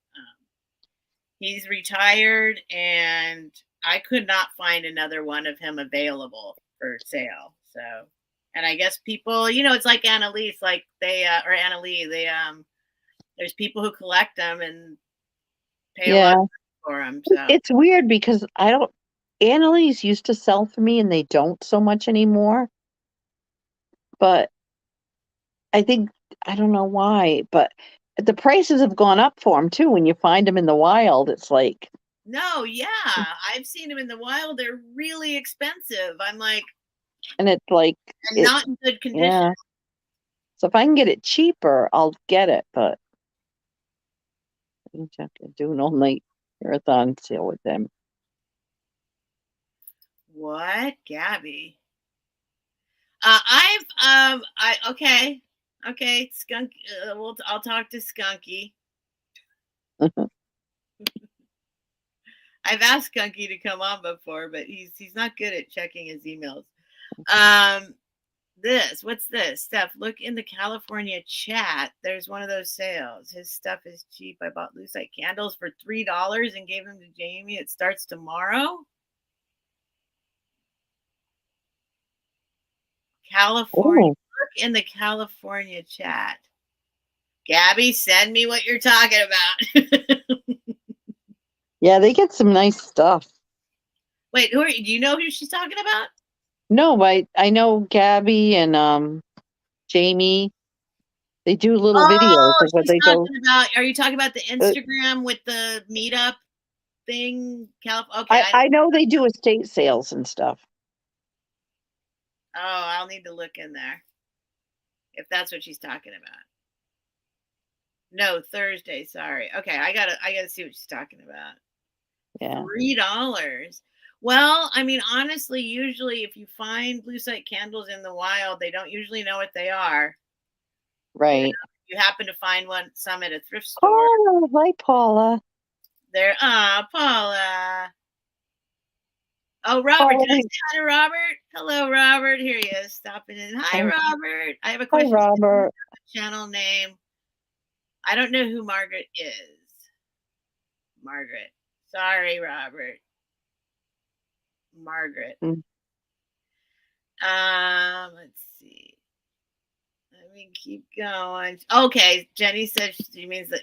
he's retired, and I could not find another one of him available for sale. So, and I guess people, you know, it's like Annalise, like they or Annalie, they there's people who collect them and pay a lot Yeah. for them. So It's weird because I don't, Annalise used to sell for me and they don't so much anymore. But I think, I don't know why, but the prices have gone up for them too. When you find them in the wild, it's like, no, yeah, I've seen them in the wild. They're really expensive. I'm like, and it's like, and it, not in good condition. yeah. So if I can get it cheaper, I'll get it. But I'm doing all night marathon sale with them. What, Gabby? Okay, Skunk. I'll talk to Skunky. I've asked Skunky to come on before, but he's not good at checking his emails. What's this? Steph, look in the California chat. There's one of those sales. His stuff is cheap. I bought lucite candles for $3 and gave them to Jamie. It starts tomorrow. California. Oh, Look in the California chat. Gabby, send me what you're talking about. yeah, they get some nice stuff. Wait, do you know who she's talking about? No, I know Gabby and Jamie. They do little videos Oh, of what she's they go. talking about. Are you talking about the Uh, Instagram with the meetup thing? Okay. I know they do estate sales and stuff. Oh, I'll need to look in there if that's what she's talking about. No, Thursday. Sorry. Okay, I gotta see what she's talking about. Yeah, $3. Well, I mean, honestly, usually if you find lucite candles in the wild, they don't usually know what they are. You know, right. if you happen to find some at a thrift store. Oh, hi, Paula. They're Paula. Oh, Robert. Paula. Can I say hi to Robert? Hello, Robert. Here he is, stopping in. Hi, Hi, Robert. I have a hi, question. Robert. Channel name. I don't know who Margaret is. Margaret. Sorry, Robert. Margaret. Mm. Let's see. Let me keep going. Okay, Jenny said she means the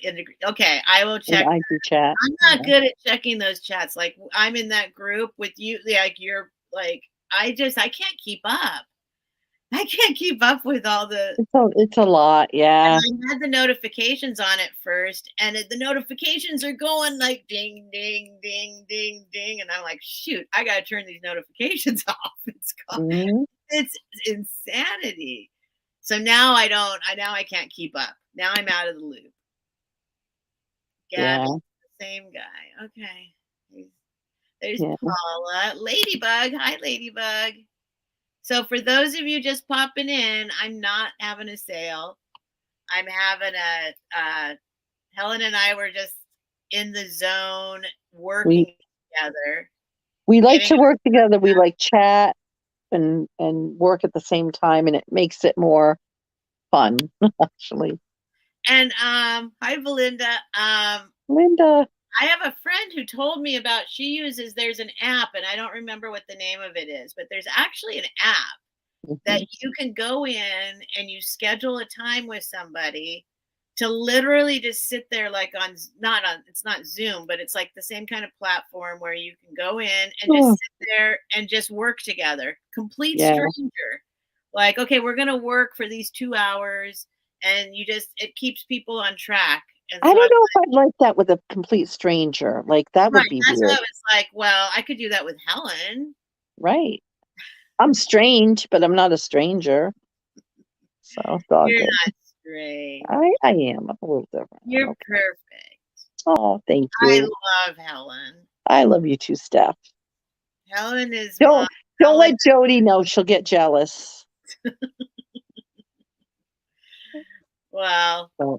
okay, I will check. I do chat. I'm not good at checking those chats. Like I'm in that group with you. Like you're like I can't keep up. I can't keep up with all the. It's a lot. Yeah, And I had the notifications on it first, and the notifications are going like ding, ding, ding, ding, ding, and I'm like, shoot, I gotta turn these notifications off. hmm, It's insanity. So now I can't keep up. Now I'm out of the loop. yeah, Gabby, the same guy. Okay. There's yeah. Paula. Ladybug. Hi, Ladybug. So for those of you just popping in, I'm not having a sale. I'm having Helen and I were just in the zone We working together. we like Getting to work together. We like chat and work at the same time, and it makes it more fun, actually. and hi Belinda. Linda. I have a friend who told me about there's an app, and I don't remember what the name of it is, but there's actually an app that Mhm. you can go in and you schedule a time with somebody to literally just sit there like it's not Zoom, but it's like the same kind of platform where you can go in and just Oh, sit there and just work together. Complete yeah. stranger. Like, okay, we're going to work for these 2 hours and it keeps people on track. And I so don't know if I'd like that with a complete stranger. Like that would right, be that's why I weird, was like, well, I could do that with Helen. right? I'm strange, but I'm not a stranger, so it's all You're good. not strange. I am. I'm a little different. I'm You're okay. perfect. Oh, thank I you. love Helen. I love you too, Steph. Helen is my Don't don't Helen. let Jody know. She'll get jealous. Well, So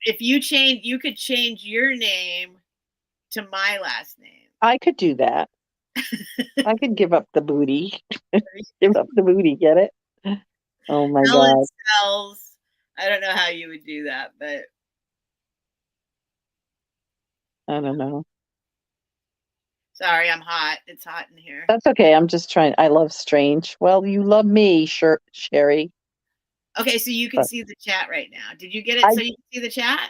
if you could change your name to my last name. I could do that. I could give up the booty. Give up the booty. Get it? Oh my Helen God. Sells. I don't know how you would do that, but I don't know. sorry, I'm hot. It's hot in here. That's okay. I'm just trying. I love strange. Well, you love me, sure, Sherry. Okay, so you can But see the chat right now. Did you get it I, so you can see the chat?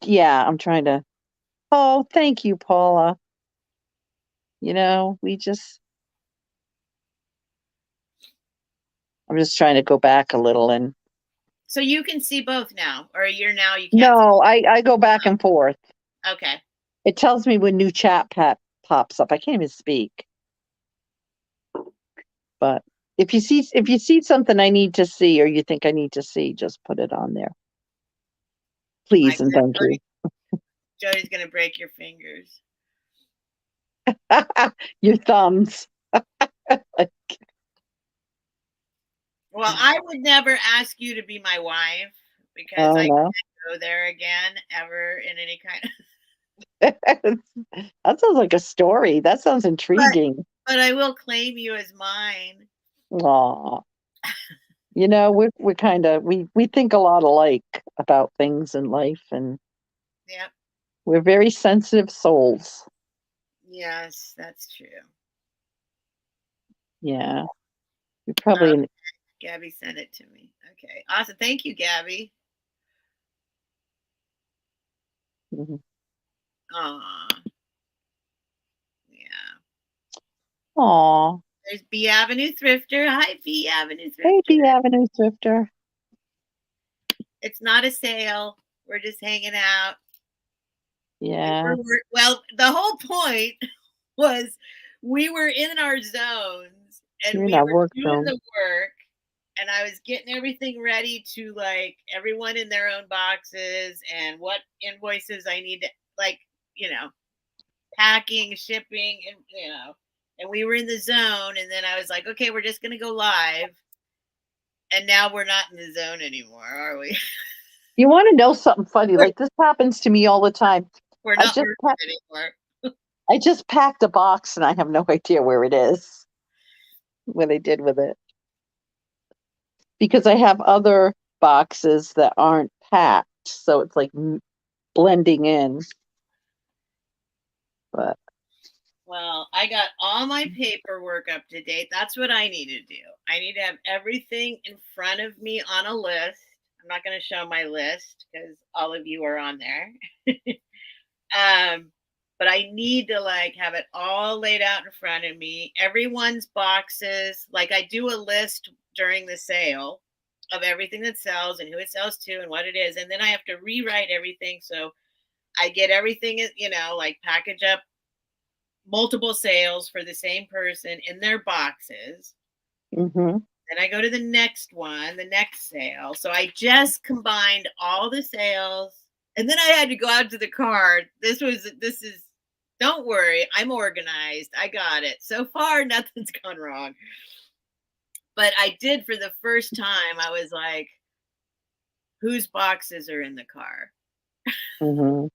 yeah, I'm trying to. Oh, thank you, Paula. We just. I'm just trying to go back a little and. So you can see both now, or you can't see. No, I go back and forth. Okay. It tells me when new chat pops up. I can't even speak. But if you see something I need to see or you think I need to see, just put it on there. My Please and thank you. Jody's gonna break your fingers. Your thumbs. Well, I would never ask you to be my wife because Oh I no. can't go there again ever in any kind of That sounds like a story. That sounds but intriguing. but I will claim you as mine. Aw. We're kind of we think a lot alike about things in life, and Yep. we're very sensitive souls. Yes, that's true. Yeah. We Oh, probably Gabby sent it to me. Okay. Awesome. Thank you, Gabby. mhm. Aw. Yeah. Aw. There's B Avenue Thrifter. Hi, B Avenue Hey, Thrifter. B Avenue Thrifter. It's not a sale. We're just hanging out. Yeah. Well, the whole point was we were in our zones and You're in we our were work doing zone. the work and I was getting everything ready to like everyone in their own boxes and what invoices I need to like, you know, packing, shipping, and we were in the zone and then I was like, okay, we're just gonna go live. And now we're not in the zone anymore, are we? You want to know something funny? we're, Like this happens to me all the time. we're I not just working pa- anymore. I just packed a box and I have no idea where it is, what I did with it. Because I have other boxes that aren't packed, so it's like blending in. But Well, I got all my paperwork up to date. That's what I need to do. I need to have everything in front of me on a list. I'm not going to show my list because all of you are on there. But I need to like have it all laid out in front of me. Everyone's boxes, like I do a list during the sale of everything that sells and who it sells to and what it is. And then I have to rewrite everything. So I get everything, like package up multiple sales for the same person in their boxes. mhm. Then I go to the next one, the next sale. So I just combined all the sales. And then I had to go out to the card. This is, don't worry, I'm organized. I got it. So far, nothing's gone wrong. But I did for the first time, I was like, whose boxes are in the car? Mhm.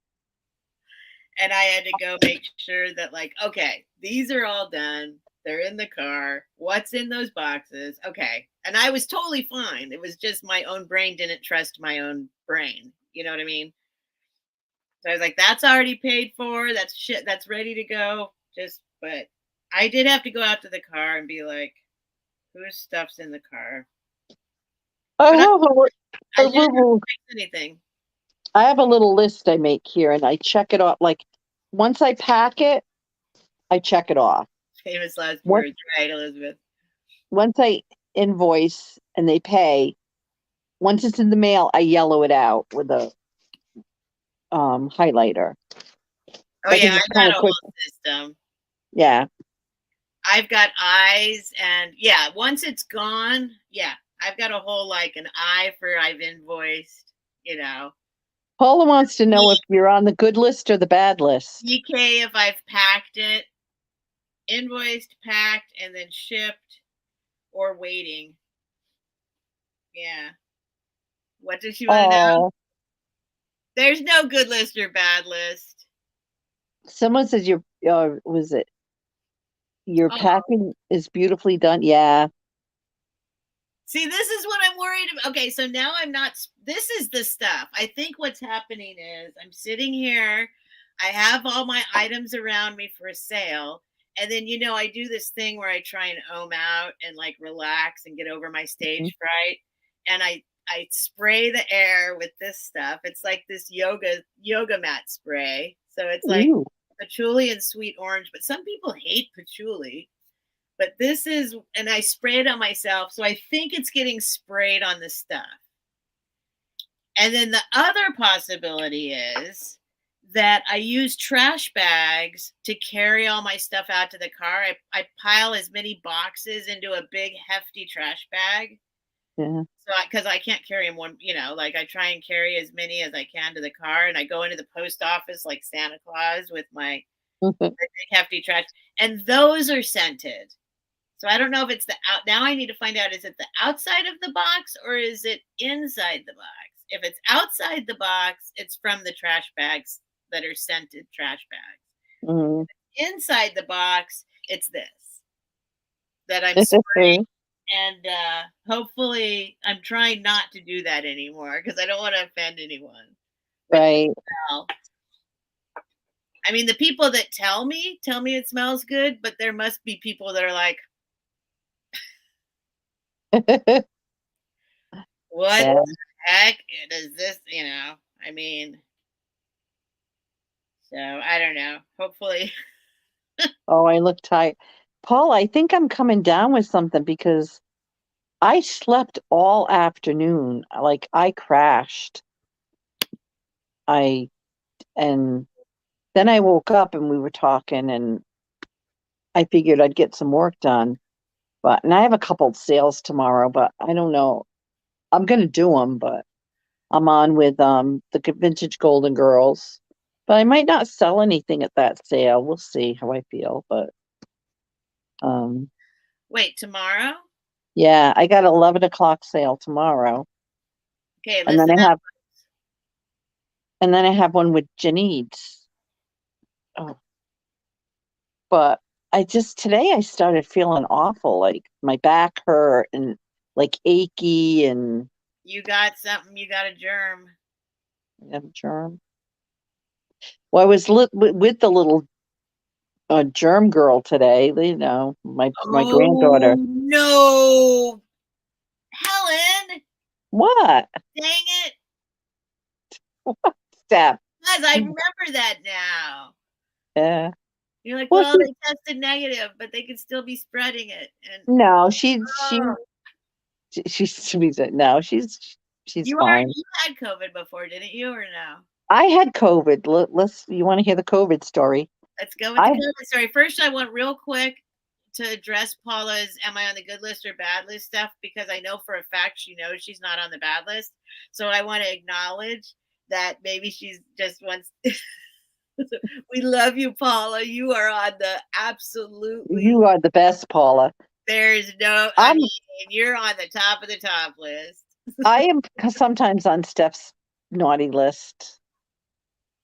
And I had to go make sure that, like, okay, these are all done. They're in the car. What's in those boxes? Okay. And I was totally fine. It was just my own brain didn't trust my own brain. You know what I mean? So I was like, that's already paid for. That's shit. That's ready to go. But I did have to go out to the car and be like, whose stuff's in the car? I But have I a didn't have to little fix anything. I have a little list I make here and I check it off. Like once I pack it, I check it off. Famous last Once words, right, Elizabeth? once I invoice and they pay, once it's in the mail, I yellow it out with a highlighter. Oh Because yeah, it's I've kind got of a quick. whole system. Yeah. I've got eyes, and yeah, once it's gone, yeah, I've got a whole like an eye for I've invoiced, you know, Paula wants to know if you're on the good list or the bad list. DK if I've packed it, invoiced, packed, and then shipped or waiting. Yeah. What does she want to know? Oh, There's no good list or bad list. someone says was it your Oh, packing is beautifully done? Yeah. see, this is what I'm worried about. Okay, so now I'm not. This is the stuff. I think what's happening is I'm sitting here. I have all my items around me for a sale. And then, I do this thing where I try and ohm out and like relax and get over my Mhm. stage fright. And I spray the air with this stuff. It's like this yoga mat spray. So it's like Ew. patchouli and sweet orange, but some people hate patchouli. But this is, and I spray it on myself. So I think it's getting sprayed on the stuff. And then the other possibility is that I use trash bags to carry all my stuff out to the car. I pile as many boxes into a big, hefty trash bag. Yeah. So, because I can't carry them like I try and carry as many as I can to the car. And I go into the post office like Santa Claus with my big, hefty trash. And those are scented. So I don't know if it's the out. Now I need to find out, is it the outside of the box or is it inside the box? If it's outside the box, it's from the trash bags that are scented trash bags. Mm. Inside the box, it's this that I'm spraying. And hopefully I'm trying not to do that anymore because I don't want to offend anyone. But Right. I mean, the people that tell me it smells good, but there must be people that are like, what Yeah. the heck does this, I mean, so I don't know. Hopefully. Oh, I look tired. Paul, I think I'm coming down with something because I slept all afternoon. Like I crashed. I and then I woke up and we were talking and I figured I'd get some work done. And I have a couple sales tomorrow, but I don't know. I'm gonna do them, but I'm on with the Vintage Golden Girls. But I might not sell anything at that sale. We'll see how I feel. But um Wait, tomorrow? yeah, I got 11 o'clock sale tomorrow. Okay, And then listen up. I have one with Janine's. Oh, but today I started feeling awful, like my back hurt and like achy and You got something, you got a germ. I have a germ. Well, I was with the little germ girl today, my Oh granddaughter. no, Helen! What? Dang it! Step. Guys, I remember that now. Yeah. You're like, Well, well, they tested negative, but they could still be spreading it. And no, oh, she's no, she's fine. you had COVID before, didn't you, or no? I had COVID. You want to hear the COVID story? Let's go with the I COVID story. First, I want real quick to address Paula's "Am I on the good list or bad list?" stuff because I know for a fact she knows she's not on the bad list. So I want to acknowledge that maybe she's just wants. We love you, Paula. You are on the absolutely. You are the best, Paula. There's no. I I'm mean, you're on the top of the top list. I am sometimes on Steph's naughty list.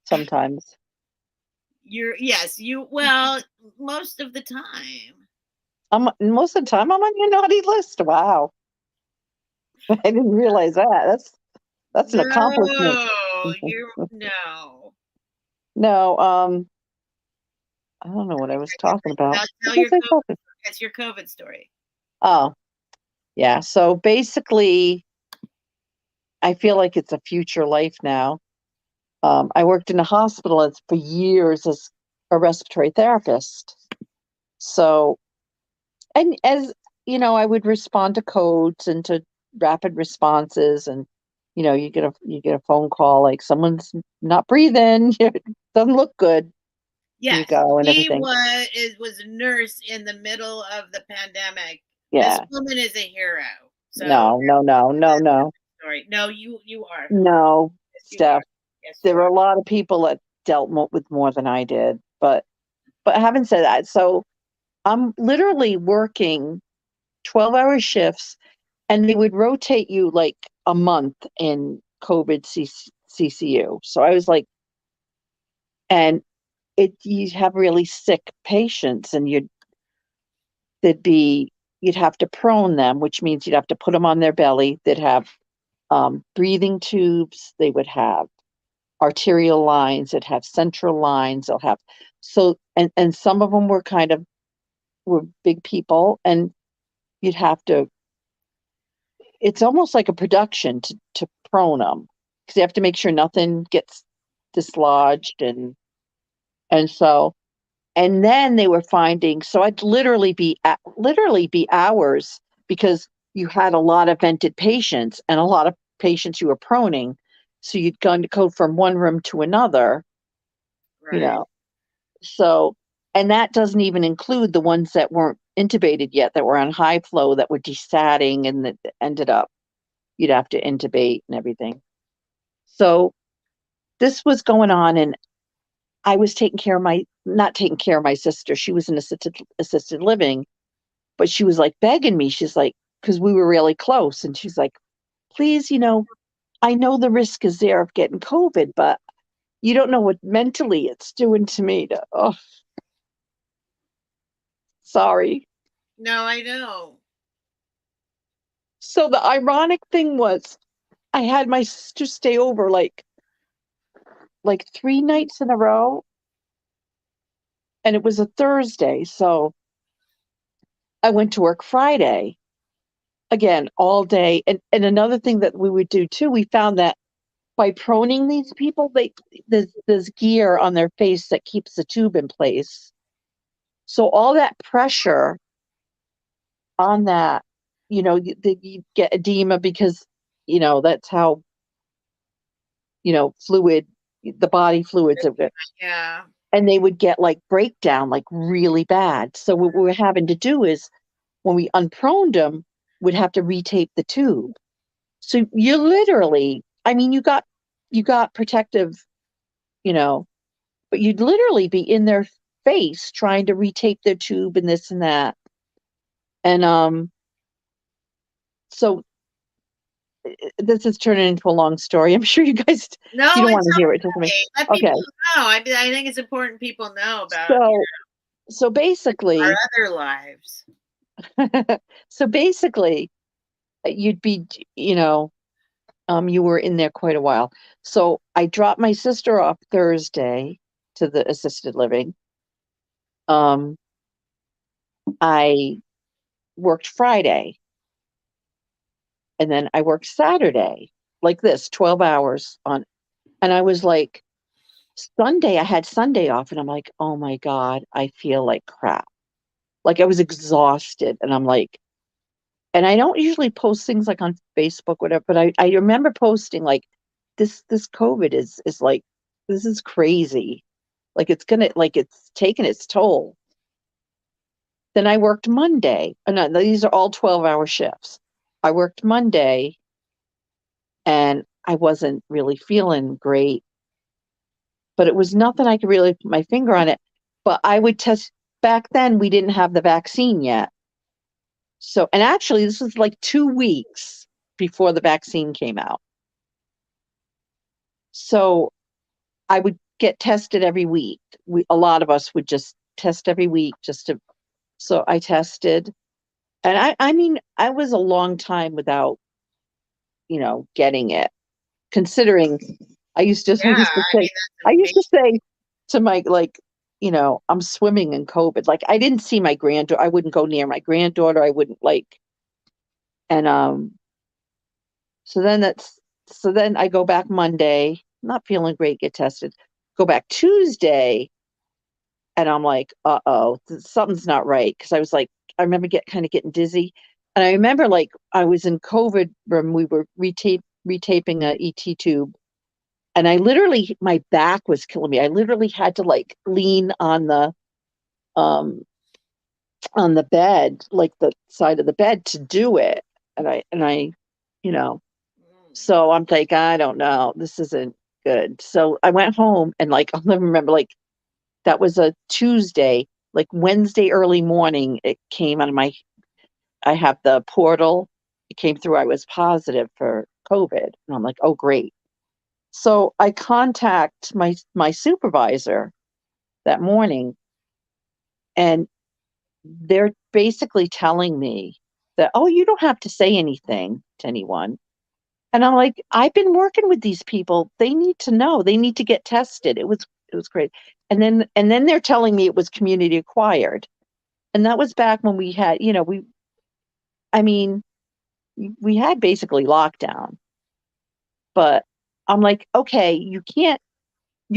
Sometimes. Yes, you. Well, most of the time. Most of the time I'm on your naughty list. Wow. I didn't realize that. That's an accomplishment. No, you're no. No, I don't know what I was talking about. Tell What was your I COVID. talking? It's your COVID story. Oh, yeah. So basically, I feel like it's a future life now. I worked in a hospital for years as a respiratory therapist. So, and as I would respond to codes and to rapid responses, and you get a phone call like someone's not breathing, doesn't look good. You Yes, go and she everything. was a nurse in the middle of the pandemic. This Yeah. woman is a hero. So No, no, no, no, no, sorry. No, you are. no, Yes, you are. Steph. Yes, you There were are. a lot of people that dealt with more than I did, but having said that, so I'm literally working 12-hour shifts, and they would rotate you like a month in COVID CCU. So I was like, and you have really sick patients, and there'd be you'd have to prone them, which means you'd have to put them on their belly. They'd have breathing tubes. They would have arterial lines. They'd have central lines. They'll have so and some of them were big people, and you'd have to. It's almost like a production to prone them because you have to make sure nothing gets dislodged, and so and then they were finding, so I'd literally be hours because you had a lot of vented patients and a lot of patients you were proning. So you'd go from one room to another, you Right. know. So, and that doesn't even include the ones that weren't intubated yet, that were on high flow, that were desatting, and that ended up you'd have to intubate and everything. So this was going on, and I was taking care of my not taking care of my sister. She was in assisted living, but she was like begging me. She's like, because we were really close, and she's like, please, I know the risk is there of getting COVID, but you don't know what mentally it's doing to me. Oh, sorry. No, I know. So the ironic thing was, I had my sister stay over like 3 nights in a row, and it was a Thursday. So I went to work Friday again all day. And another thing that we would do too, we found that by proning these people, there's gear on their face that keeps the tube in place. So all that pressure on that, you get edema because that's how fluid the body fluids are. Yeah. And they would get like breakdown like really bad. So what we were having to do is when we unproned them, we'd have to retape the tube. So you literally, I mean, you got protective, you know, but you'd literally be in their face trying to retape their tube and this and that. And so this is turning into a long story. I'm sure you guys, you No, don't it's want to hear it. Just me. okay. Let Okay. people know. I think it's important people know about So so our basically, other lives. so basically, you'd be, you were in there quite a while. So I dropped my sister off Thursday to the assisted living. Um, I worked Friday, and then I worked Saturday, like this, 12 hours on. And I was like, Sunday, I had Sunday off, and I'm like, oh my God, I feel like crap. Like I was exhausted. And I'm like, and I don't usually post things like on Facebook, whatever, but I remember posting like this COVID is like, this is crazy. Like it's taking its toll. Then I worked Monday. And these are all 12-hour shifts. I worked Monday, and I wasn't really feeling great, but it was nothing I could really put my finger on it. But I would test back then, we didn't have the vaccine yet. So, and actually, this was like 2 weeks before the vaccine came out. So I would get tested every week. A lot of us would just test every week so I tested. And I mean, I was a long time without, getting it, considering I Yeah, used to say, that's I used to amazing. say to my, like, I'm swimming in COVID. Like, I didn't see my granddaughter. I wouldn't go near my granddaughter. I wouldn't and, so then I go back Monday, not feeling great, get tested, go back Tuesday, and I'm like, uh-oh, something's not right. Cause I was like, I remember kind of getting dizzy. And I remember like I was in COVID room, we were retaping a ET tube, and I literally my back was killing me. I literally had to like lean um on the bed, like the side of the bed to do it. And I, you know, Mm. so I'm like, I don't know, this isn't good. So I went home and like I'll never remember like that was a Tuesday, like Wednesday early morning, it came out of my I have the portal. It came through. I was positive for COVID. And I'm like, oh great. So I contact my supervisor that morning, and they're basically telling me that, oh, you don't have to say anything to anyone. And I'm like, I've been working with these people. They need to know. They need to get tested. It was great. And then they're telling me it was community acquired. And that was back when we had, I mean, we had basically lockdown. But I'm like, okay, you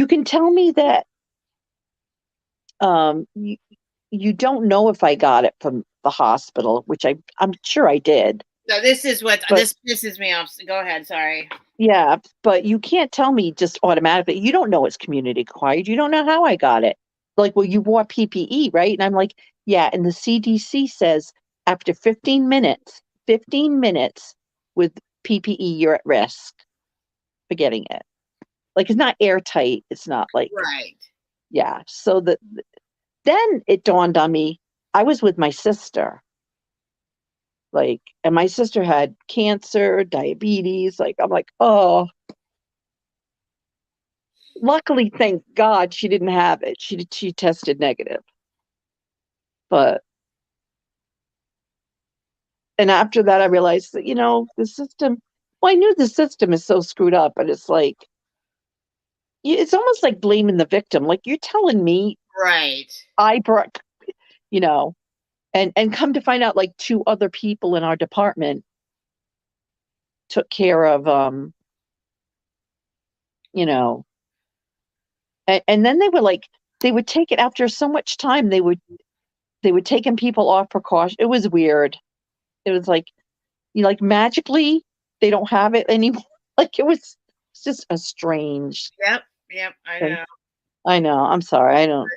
can tell me that um you, you don't know if I got it from the hospital, which I'm sure I did. So this is what But this pisses me off. So go ahead. Sorry. yeah, but you can't tell me just automatically. You don't know it's community acquired. You don't know how I got it. Like, well, you wore PPE, right? And I'm like, yeah, and the CDC says after 15 minutes with PPE, you're at risk for getting it. Like it's not airtight. It's not like, Right. yeah. So then it dawned on me, I was with my sister, like, and my sister had cancer, diabetes. Like, I'm like, oh, luckily, thank God she didn't have it. She tested negative. But and after that, I realized that, the system, well, I knew the system is so screwed up, but it's like, it's almost like blaming the victim. Like, you're telling me Right. I brought, you know, and come to find out, like, two other people in our department took care of, you know, and then they were like, they would take it after so much time. They would taking people off precaution. It was weird. It was like, like magically they don't have it anymore. Like it's just a strange Yep. Yep. I thing. know. I know. I'm sorry. I don't.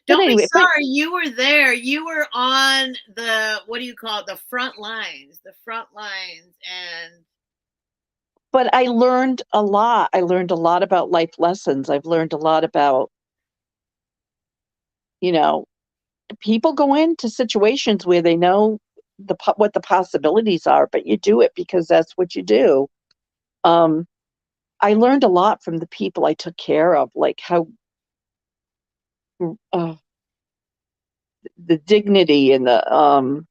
But Don't be anyway, but sorry. You were there. You were on the what do you call it? The front lines. The front lines. And I learned a lot. I learned a lot about life lessons. I've learned a lot about, you know, people go into situations where they know what the possibilities are, but you do it because that's what you do. Um, I learned a lot from the people I took care of, like how uh, the dignity and the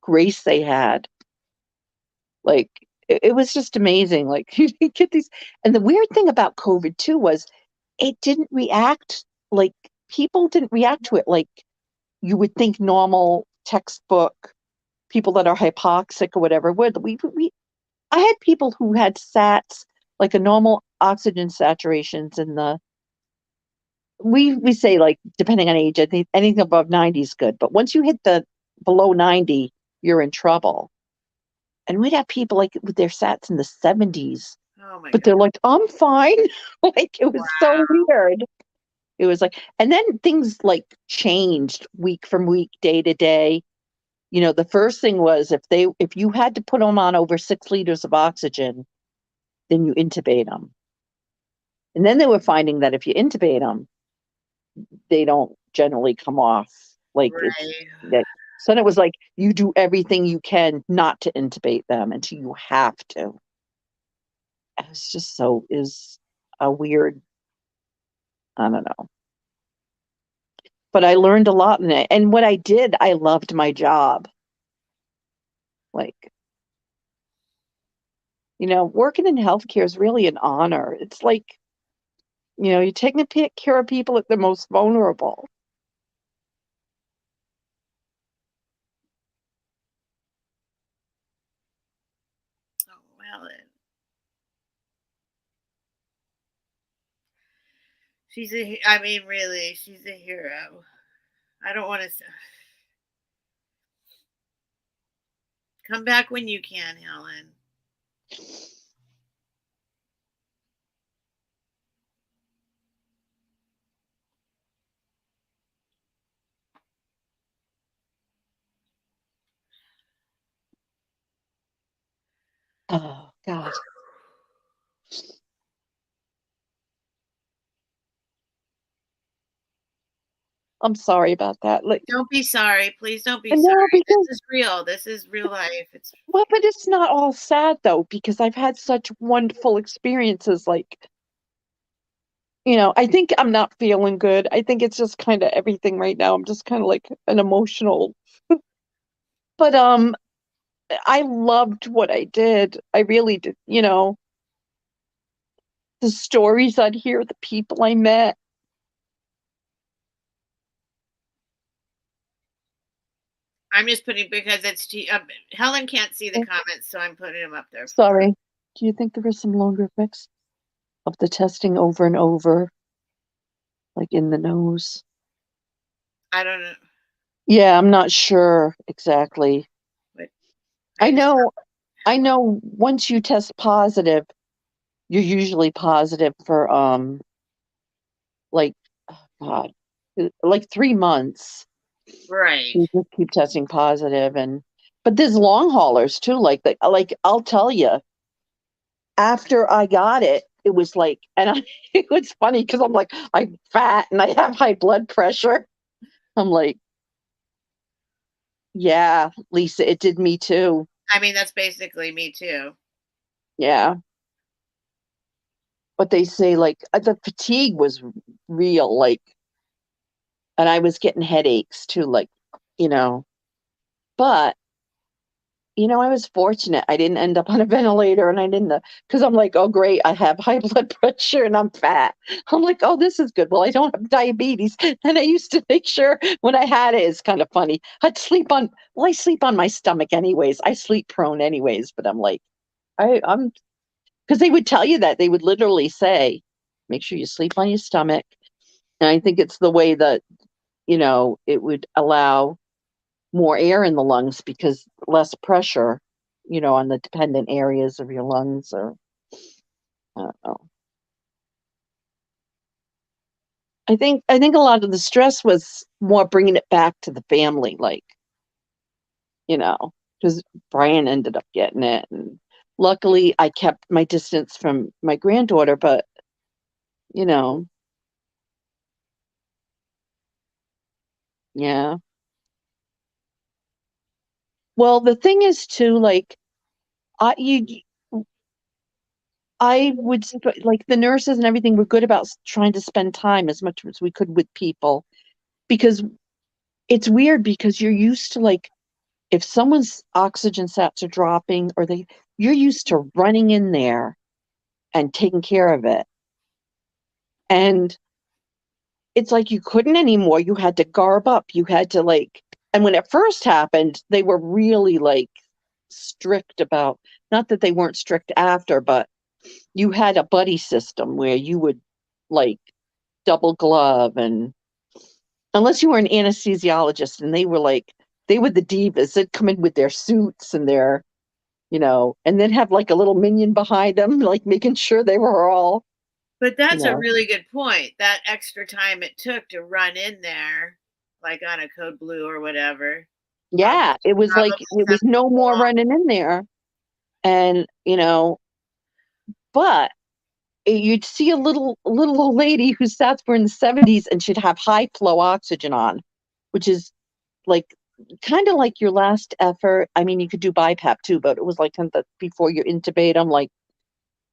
grace they had. Like it was just amazing. Like you get these, and the weird thing about COVID too was it didn't react like people didn't react to it like you would think normal textbook people that are hypoxic or whatever would. We I had people who had SATs, like a normal oxygen saturations in the we say, like, depending on age, I think anything above 90 is good. But once you hit the below 90, you're in trouble. And we'd have people like with their SATs in the 70s, oh my but god. they're like, I'm fine. Like it was so Wow. weird. It was like, and then things like changed week from week, day to day. The first thing was if you had to put them on over 6 liters of oxygen, then you intubate them. And then they were finding that if you intubate them, they don't generally come off. Like it's Right. that. So then it was like you do everything you can not to intubate them until you have to. It's just so is a weird. I don't know. But I learned a lot in it. And what I did, I loved my job. Like, working in healthcare is really an honor. It's like, you're taking care of people at the most vulnerable. Oh well. She's a. I mean, really, she's a hero. I don't want to. Come back when you can, Helen. Oh God. I'm sorry about that. Like, Don't be sorry. Please don't be I know sorry. because This is real. This is real life. It's well, but it's not all sad though, because I've had such wonderful experiences. Like, I think I'm not feeling good. I think it's just kind of everything right now. I'm just kind of like an emotional. But I loved what I did. I really did. The stories I'd hear, the people I met. I'm just putting because Helen can't see the comments, so I'm putting them up there for her. Sorry. Do you think there was some longer effects of the testing over and over, like in the nose? I don't know, Yeah, I'm not sure exactly. but I I just know, I know once you test positive, you're usually positive for like oh God, like 3 months. right. You just keep testing positive but there's long haulers too, like I'll tell you, after I got it, it was like, and it was funny because I'm like, I'm fat and I have high blood pressure. I'm like, yeah, Lisa, it did me too. I mean, that's basically me too. Yeah. But they say like the fatigue was real, like, and I was getting headaches too, like, you know, but I was fortunate. I didn't end up on a ventilator and I didn't, because I'm like, oh, great, I have high blood pressure and I'm fat. I'm like, oh, this is good. Well, I don't have diabetes. And I used to make sure when I had it, it's kind of funny. I sleep on my stomach anyways. I sleep prone anyways, but I'm like, I'm, because they would tell you that. They would literally say, make sure you sleep on your stomach. And I think it's the way that, it would allow more air in the lungs because less pressure, on the dependent areas of your lungs or I don't know. I think a lot of the stress was more bringing it back to the family, like, because Brian ended up getting it. And luckily I kept my distance from my granddaughter, but you know, yeah. Well, the thing is too, like, you I would like the nurses and everything were good about trying to spend time as much as we could with people because it's weird because you're used to like if someone's oxygen sats are dropping or you're used to running in there and taking care of it. And it's like you couldn't anymore. You had to garb up. You had to like and when it first happened, they were really like strict about not that they weren't strict after, but you had a buddy system where you would like double glove and unless you were an anesthesiologist and they were the divas. They'd come in with their suits and and then have like a little minion behind them, like making sure they were all, But you that's a know. really good point. That extra time it took to run in there, like on a code blue or whatever, probably Yeah, it was like probably it sent was no people more off. running in there. And, but you'd see a little old lady whose stats were in the 70s and she'd have high flow oxygen on, which is like kind of like your last effort. I mean, you could do BiPAP too, but it was like kind of before you intubate. I'm like,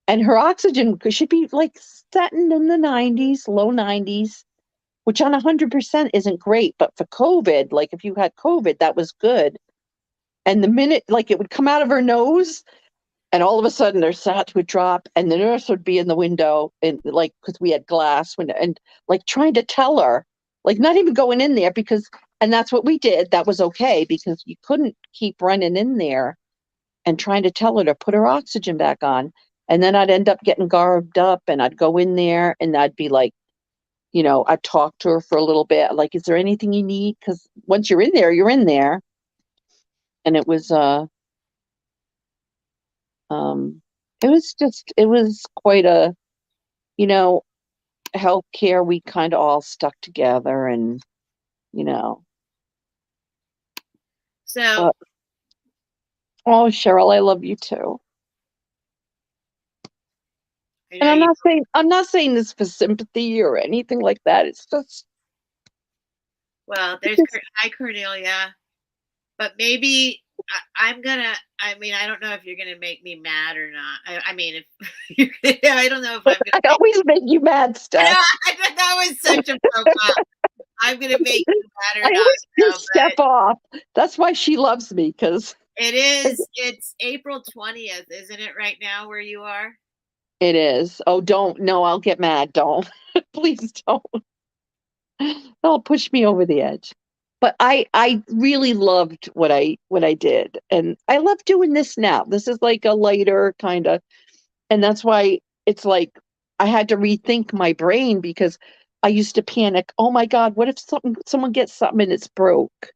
and her oxygen should be like setting in the 90s, low 90s, which on 100% isn't great. But for COVID, like if you had COVID, that was good. And the minute, like it would come out of her nose, and all of a sudden their sats would drop, and the nurse would be in the window, and like because we had glass window, and like trying to tell her, like not even going in there and that's what we did. That was okay because you couldn't keep running in there and trying to tell her to put her oxygen back on. And then I'd end up getting garbed up, and I'd go in there, and I'd be like, I'd talk to her for a little bit, like, is there anything you need? Because once you're in there, you're in there. And it was Um, it was quite a, you know, healthcare. We kind of all stuck together and, you know, So but oh, Cheryl, I love you too. I And know you. I'm not saying this for sympathy or anything like that. It's just, Well, it's there's just hi Cornelia, but maybe I'm gonna. I mean, I don't know if you're gonna make me mad or not. I mean, if I don't know if I'm gonna I make. always make you mad, I know Steph. that was such a profile. I'm gonna make you mad or I not, always you know, piss Steph but off. That's why she loves me, because it is. It's April 20th, isn't it? Right now, where you are. it is. Oh, don't. No, I'll get mad. Don't. Please don't. That'll push me over the edge. But I really loved what I did. And I love doing this now. This is like a lighter kind of, and that's why it's like I had to rethink my brain because I used to panic. Oh my God, what if someone gets something and it's broke?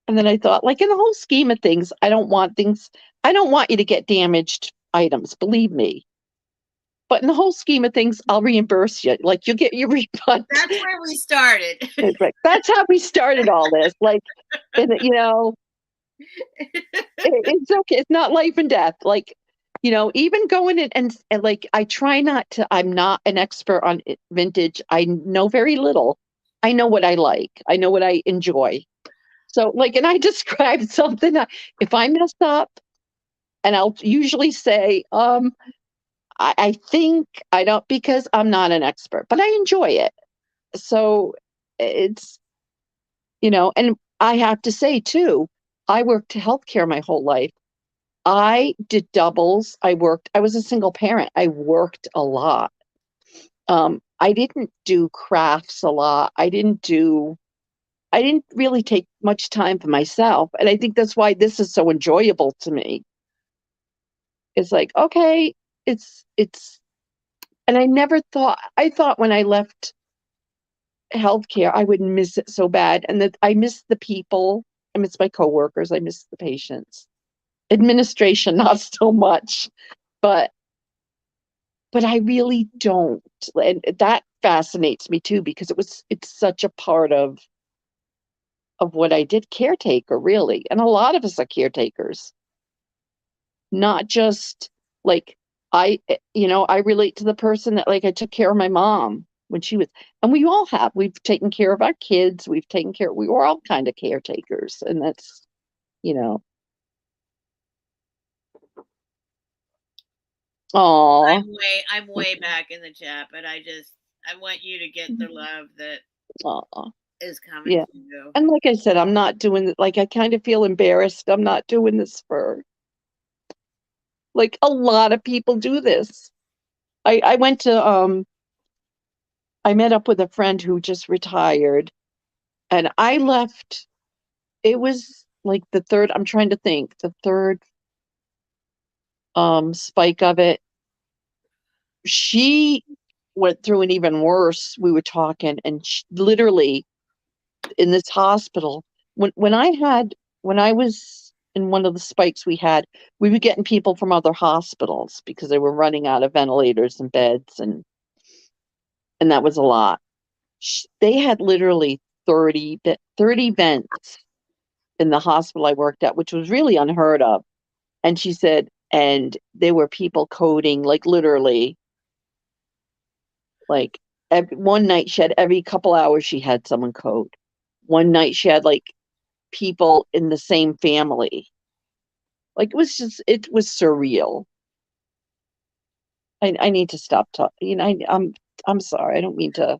And then I thought, like in the whole scheme of things, I don't want you to get damaged items, believe me. But in the whole scheme of things, I'll reimburse you. Like you'll get your refund. That's where we started. Right. That's how we started all this. Like, and you know, it's okay. It's not life and death. Like, you know, even going in and like, I try not to. I'm not an expert on vintage. I know very little. I know what I like. I know what I enjoy. So, like, and I described something. If I mess up, and I'll usually say, I think I don't because I'm not an expert, but I enjoy it. So it's, you know, and I have to say too, I worked healthcare my whole life. I did doubles. I was a single parent. I worked a lot. I didn't do crafts a lot. I didn't really take much time for myself. And I think that's why this is so enjoyable to me. It's like, okay, it's and I thought when I left healthcare, I would miss it so bad. And that I miss the people, I miss my coworkers, I miss the patients. Administration, not so much, but I really don't. And that fascinates me too, because it's such a part of what I did, caretaker, really. And a lot of us are caretakers, not just like you know, I relate to the person that like I took care of my mom when she was, and we all have. We've taken care of our kids. We were all kind of caretakers, and that's, you know, oh, I'm way back in the chat, but I want you to get the love that oh, is coming yeah. to you. And like I said, I'm not doing it. Like I kind of feel embarrassed. I'm not doing this for like a lot of people do this. I went to I met up with a friend who just retired, and I left. It was like the third, I'm trying to think, the third spike of it. She went through an even worse. We were talking, and literally in this hospital, when I was in one of the spikes we had, we were getting people from other hospitals because they were running out of ventilators and beds, and that was a lot. They had literally 30 vents in the hospital I worked at, which was really unheard of. And she said, and there were people coding, like literally, like one night she had every couple hours she had someone code. One night she had like people in the same family. Like it was surreal. I need to stop talking. You know, I'm sorry. I don't mean to.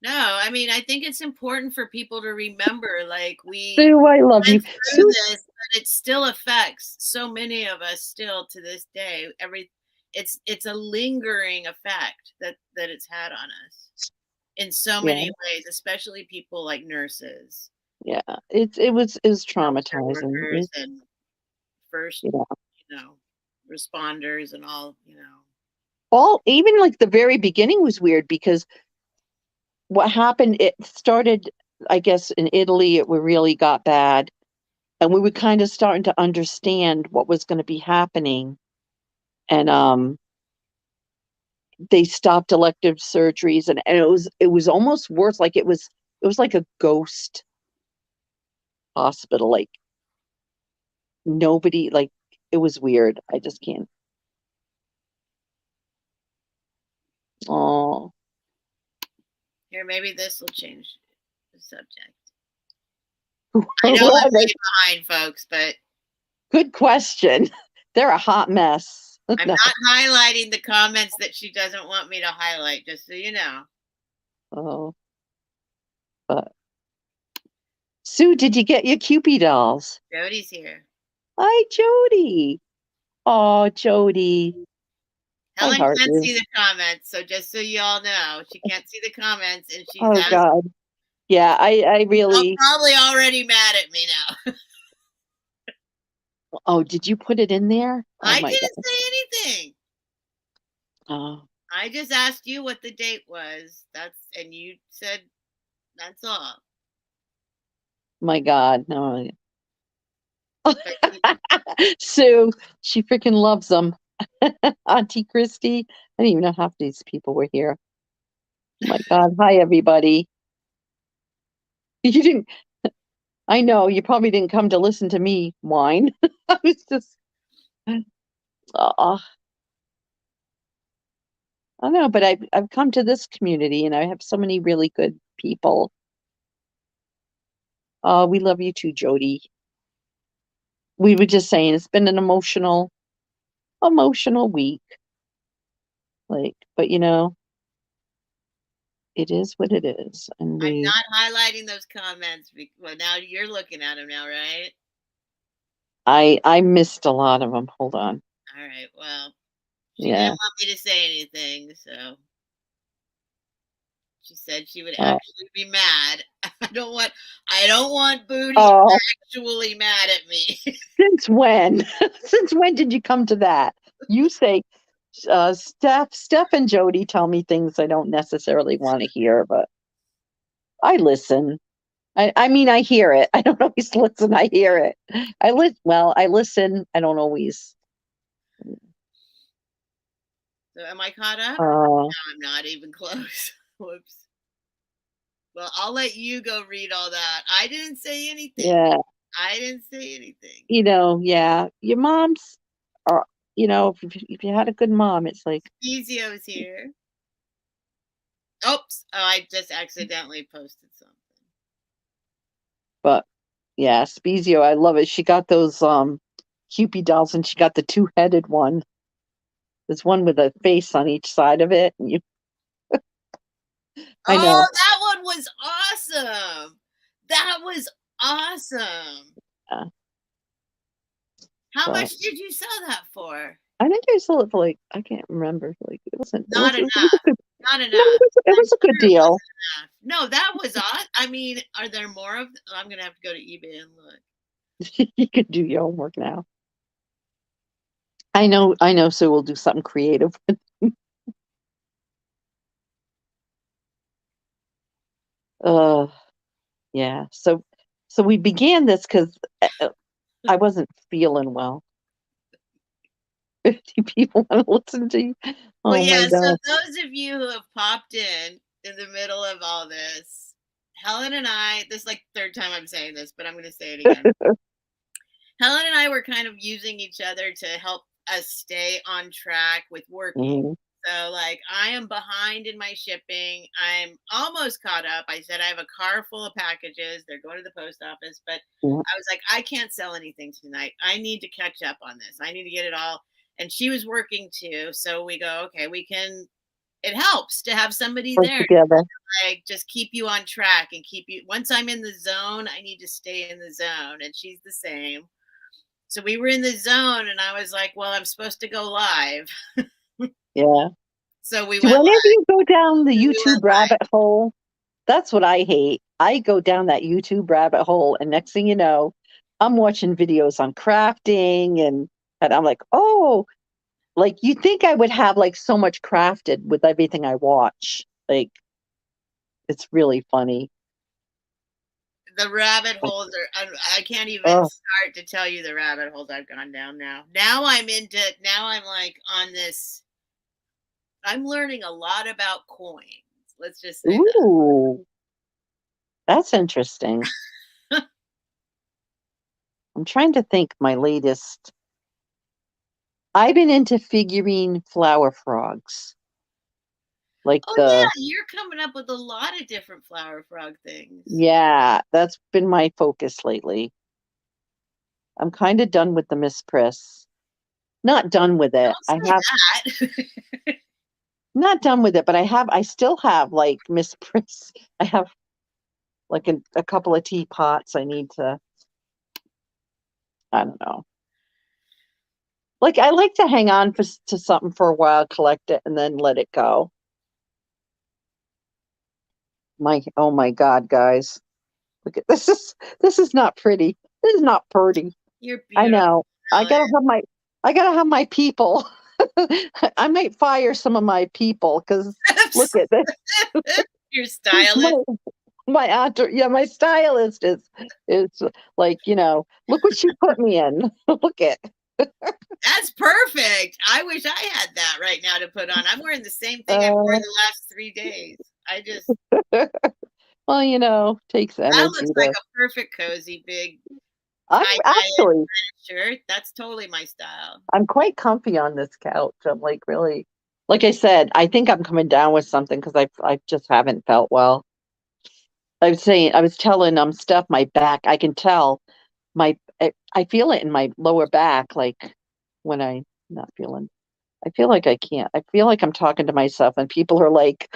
No, I mean, I think it's important for people to remember, like we Sue, I love you. went through Sue, this, but it still affects so many of us still to this day. It's a lingering effect that it's had on us in so yeah, many ways, especially people like nurses, yeah. It was healthcare traumatizing. workers, and first, Yeah. you know, responders and all, you know. All even like the very beginning was weird because what happened, it started, I guess, in Italy, it really got bad. and we were kind of starting to understand what was going to be happening. And they stopped elective surgeries, and it was almost worse. Like it was like a ghost hospital. Like nobody, like it was weird. I just can't. Oh, Here, maybe this will change the subject. who I know are I'm they? way behind, folks, but Good question. They're a hot mess. I'm No. not highlighting the comments that she doesn't want me to highlight, just so you know. Oh, but Sue, did you get your Cupid dolls? Jody's here. Hi, Jody. Oh, Jody. I Helen heart can't you. see the comments, so just so you all know, she can't see the comments, and she's Oh God. Yeah, I really. probably already mad at me now. Oh, did you put it in there? Oh I my didn't God. say anything. Oh I just asked you what the date was. And you said that's all. my God. No. But Sue, she freaking loves them. Auntie Christy. I didn't even know half these people were here. My God. Hi, everybody. You didn't. I know you probably didn't come to listen to me whine. I was just. I know, but I've come to this community and I have so many really good people. Oh, we love you too, Jody. We were just saying it's been an emotional week. Like, but it is what it is. And I'm not highlighting those comments. Well, now you're looking at them now, right? I missed a lot of them. Hold on. All right. Well, she didn't Yeah. want me to say anything, so she said she would Oh, actually be mad. I don't want Booty oh, actually mad at me. since when? Since when did you come to that? You say, Steph and Jody tell me things I don't necessarily want to hear, but I listen. I mean, I hear it. I don't always listen. I hear it. I listen. I don't always. So am I caught up? Uh, No, I'm not even close. Whoops. Well, I'll let you go read all that. I didn't say anything. yeah, I didn't say anything. yeah. Your mom's, are, if you had a good mom, it's like, Ezio's here. Oops. Oh, I just accidentally posted something. but yeah, Spezio, I love it. She got those Cupid dolls, and she got the two-headed one. There's one with a face on each side of it. I Oh, know. that one was awesome. That was awesome. Yeah, How but much did you sell that for? I think I sold it for like I can't remember. Like it wasn't. Not It was a enough. good. Not No, enough. it I'm was a good sure it deal. wasn't enough. No, that was odd. I mean, are there more of them? I'm gonna have to go to eBay and look. You could do your homework now. I know. So we'll do something creative. Uh, yeah. So we began this because I wasn't feeling well. 50 people want to listen to you. Well, Oh my yeah, so God. those of you who have popped in the middle of all this, Helen and I, this is like third time I'm saying this, but I'm going to say it again. Helen and I were kind of using each other to help us stay on track with working. Mhm. So, like, I am behind in my shipping. I'm almost caught up. I said I have a car full of packages. They're going to the post office, but Yeah. I was like, I can't sell anything tonight. I need to catch up on this. I need to get it all. And she was working too. So we go, okay, it helps to have somebody Work there, together. like just keep you on track and keep you. Once I'm in the zone, I need to stay in the zone. And she's the same. So we were in the zone, and I was like, well, I'm supposed to go live. Yeah. So we Do went any of live. you go down the We went YouTube rabbit hole? That's what I hate. I go down that YouTube rabbit hole, and next thing you know, I'm watching videos on crafting, and I'm like, oh, like you think I would have like so much crafted with everything I watch. Like it's really funny. The rabbit holes are, I can't even Oh, start to tell you the rabbit holes I've gone down now. Now I'm like on this, I'm learning a lot about coins. Let's just say ooh, that's interesting. I'm trying to think my latest. I've been into figurine flower frogs. Like oh the, yeah, you're coming up with a lot of different flower frog things. yeah, that's been my focus lately. I'm kind of done with the Miss Priss. Not done with it. Don't I have say that. not done with it, but I still have like Miss Priss. I have like a couple of teapots I need to, I don't know. Like I like to hang on to something for a while, collect it, and then let it go. Oh my God, guys. Look at this is not pretty. This is not pretty. You're I beautiful, know. I Ellen. gotta have my I gotta have my people. I might fire some of my people because look at this. Your My stylist. yeah, my stylist is like, look what she put me in. Look at That's perfect. I wish I had that right now to put on. I'm wearing the same thing I've worn uh the last 3 days. I just, well, takes that energy looks like to a perfect cozy big I'm tie dye actually shirt. That's totally my style. I'm quite comfy on this couch. I'm like really, like I said, I think I'm coming down with something because I just haven't felt well. I was telling Steph my back. I can tell I feel it in my lower back, like when I not feeling. I feel like I can't. I feel like I'm talking to myself, and people are like,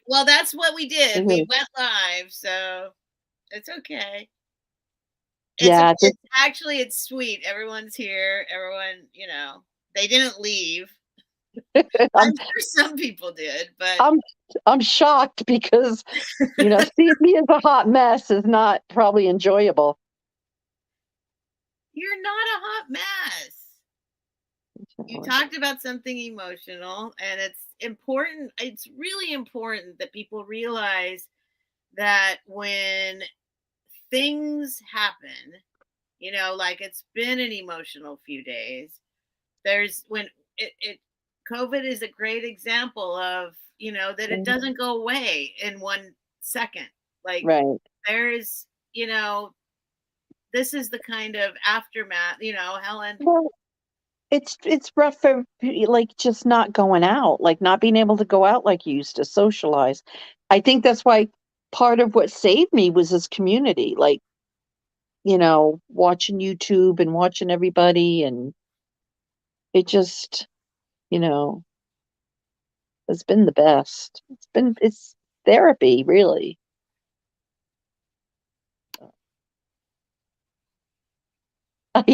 Well, that's what we did. We "Mhm." went live, so it's okay. Yeah, It's actually, it's sweet. Everyone's here. Everyone, they didn't leave. I'm I'm sure some people did, but I'm I'm shocked because seeing me as a hot mess is not probably enjoyable. you're not a hot mess. You talked about something emotional, and it's important. It's really important that people realize that when things happen, like it's been an emotional few days, there's when it COVID is a great example of, that it Mhm. doesn't go away in 1 second. Like Right. there's, this is the kind of aftermath, Helen. Well, it's rough for like just not going out, like not being able to go out like you used to socialize. I think that's why part of what saved me was this community, like, watching YouTube and watching everybody and it just, you know, has been the best. It's therapy, really. I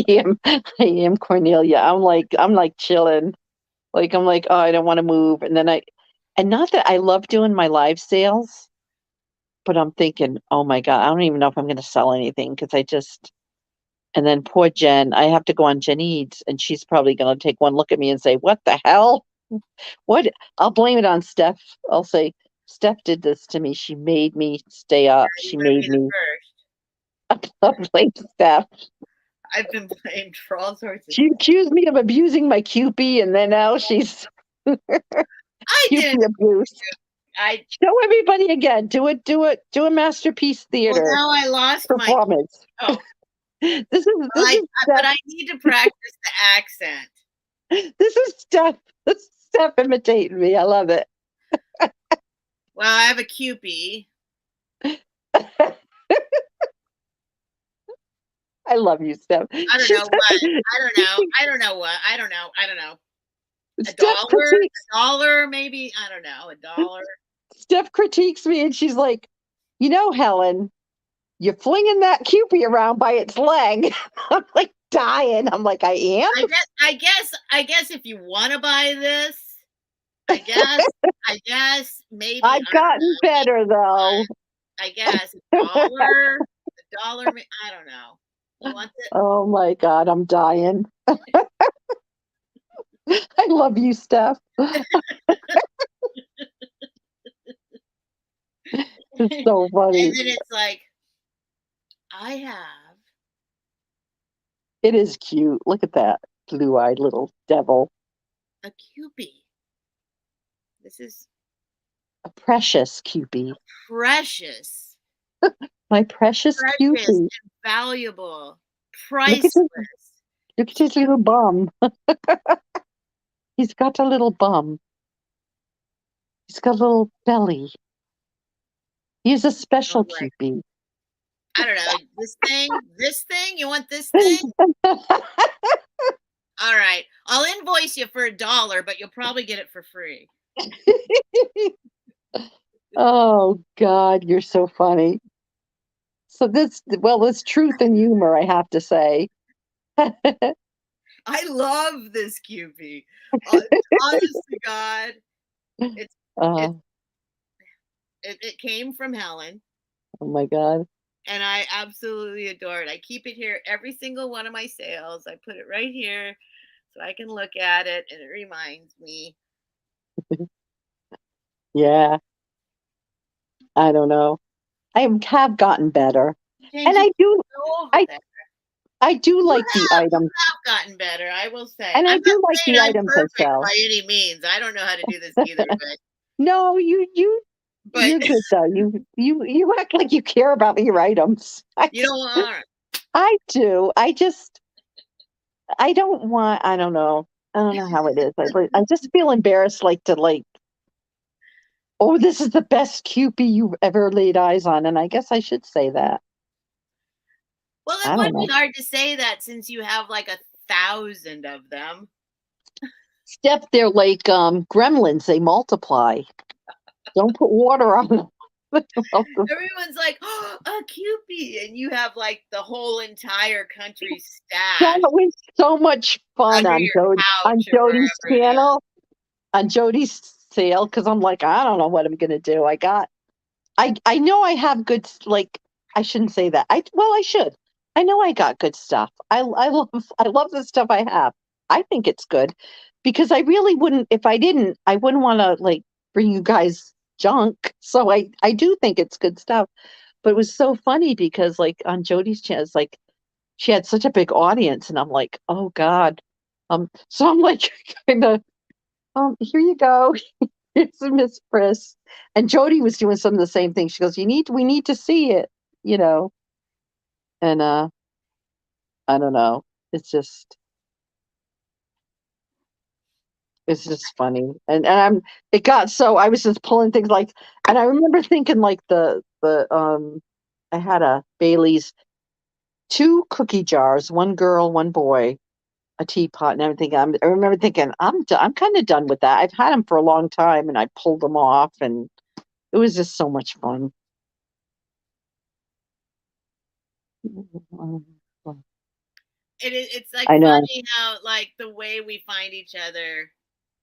am Cornelia. I'm like chilling. Like I'm like, oh, I don't want to move. And not that I love doing my live sales, but I'm thinking, oh my God, I don't even know if I'm going to sell anything because and then poor Jen, I have to go on Jen Eads and she's probably going to take one look at me and say, what the hell? What? I'll blame it on Steph. I'll say, Steph did this to me. She made me stay up. You She want to made be the me. first? I'll blame Steph. I've been blamed for all sorts of She stuff. accused me of abusing my QP, and then now she's I didn't. QP abuse. I Show everybody again. Do a masterpiece Well, theater now I lost my. performance. Oh, This is but Steph. I need to practice the accent. This is Steph. This is Steph imitating me. I love it. Well, I have a QP. I love you, Steph. I don't She's know what. I don't know. I don't know what. I don't know. I don't know. A Steph dollar? critiques A dollar, maybe? I don't know. A dollar. Steph critiques me, and she's like, Helen, you're flinging that Cupid around by its leg. I'm like dying. I'm like, I am. I guess if you want to buy this, I guess. Maybe. I've I don't gotten know. Maybe better though. I guess a dollar. I don't know. You want it? Oh my God, I'm dying. I love you, Steph. It's so And funny. then it's like, I have It is cute. Look at that blue-eyed little devil. a Cupid. This is A precious Cupid. precious, My precious precious Cupid. and valuable, Look at his, priceless. look at his little bum. He's got a little bum. He's got a little belly. He's a I'm special like, Cupid. I don't know, this thing, you want this thing? All right, I'll invoice you for $1, but you'll probably get it for free. Oh God, you're so funny. So it's truth and humor, I have to say. I love this Cupid. Honest to God, it's Uh, it, it came from Helen. oh my God. And I absolutely adore it. I keep it here every single one of my sales. I put it right here so I can look at it and it reminds me. Yeah, I don't know. I have gotten better. James, And you I do go over I there. I do You like the items. have gotten better, I will say. And I I'm not do like saying the I'm items I perfect sell. by any means. I don't know how to do this either, No, but you're good though. You act like you care about your items. you don't want I do. I don't want. I don't know. I don't know how it is. I just feel embarrassed, like to like. Oh, this is the best Cupid you've ever laid eyes on, and I guess I should say that. well, it I don't would be know. hard to say that since you have like 1,000 of them. Steph, they're like gremlins. They multiply. Don't put water on them. Everyone's like, oh, a Cupid, and you have like the whole entire country That stash was so much fun under on your couch or Jody's wherever it is. channel, on Jody's sale, because I'm like, I don't know what I'm gonna do. I know I have like I shouldn't say that. I should. I know I got good stuff. I love the stuff I have. I think it's good because I really wouldn't if I didn't. I wouldn't want to like bring you guys junk. So I do think it's good stuff. But it was so funny because like on Jody's channel, it's like she had such a big audience, and I'm like, oh God. So I'm like kind of here you go. Here's Miss Friss. And Jody was doing some of the same things. She goes, we need to see it, you know. And I don't know. It's just it's just funny. And it got so I was just pulling things like and I remember thinking like the I had a Bailey's 2 cookie jars, one girl, one boy, a teapot and everything. I remember thinking, I'm kind of done with that. I've had them for a long time and I pulled them off and it was just so much fun. It's like I know. funny how like the way we find each other,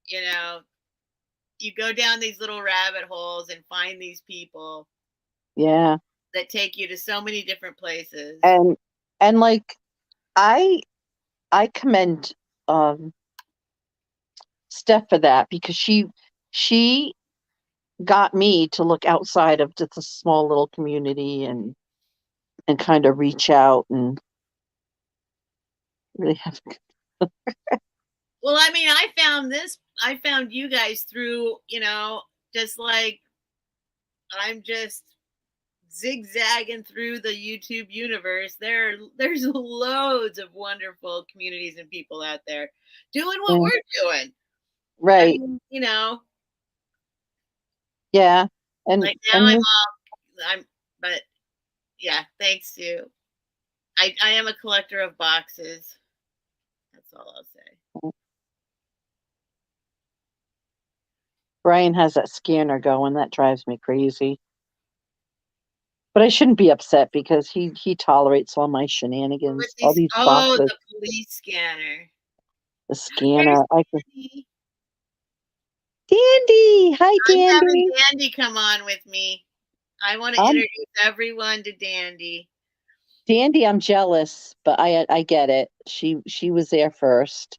you know, you go down these little rabbit holes and find these people Yeah. that take you to so many different places. And like I I commend um Steph for that because she got me to look outside of just a small little community and kind of reach out and really have Well, I mean, I found you guys through, just like I'm just zigzagging through the YouTube universe. There's loads of wonderful communities and people out there doing what yeah, we're doing. I right. mean, Yeah. like now And I'm but yeah, thanks to I am a collector of boxes. That's all I'll say. Brian has that scanner going. That drives me crazy. But I shouldn't be upset because he tolerates all my With shenanigans, all these these oh, boxes, the police scanner. the There's scanner. I can Dandy. Dandy. Hi, I'm having Dandy. Dandy come on with me. I want to I'm introduce everyone to Dandy. Dandy, I'm jealous, but I get it. She was there first.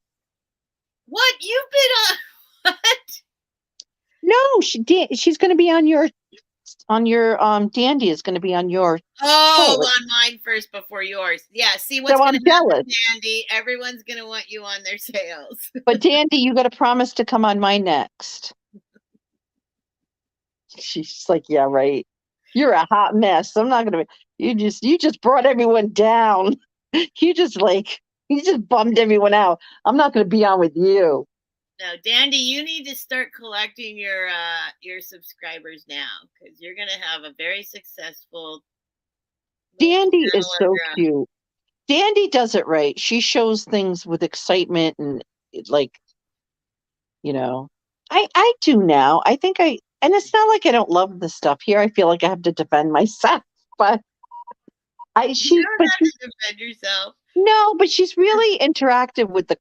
What? You've been on what? No, she's going to be on your on your dandy is going to be on your Oh, shirt. on mine first before yours. Yeah. See what's So going I'm to jealous. happen, Andy. Everyone's going to want you on their sales. But Dandy, you got to promise to come on my next. She's like, yeah, right. You're a hot mess. I'm not gonna be. You just brought everyone down. You just bummed everyone out. I'm not gonna be on with you. No, Dandy, you need to start collecting your subscribers now because you're going to have a very successful Dandy is channel of so your own. cute. Dandy does it right. She shows things with excitement and like, I do now. I think and it's not like I don't love the stuff here. I feel like I have to defend myself, but You don't have to defend yourself. no, but she's really interactive with the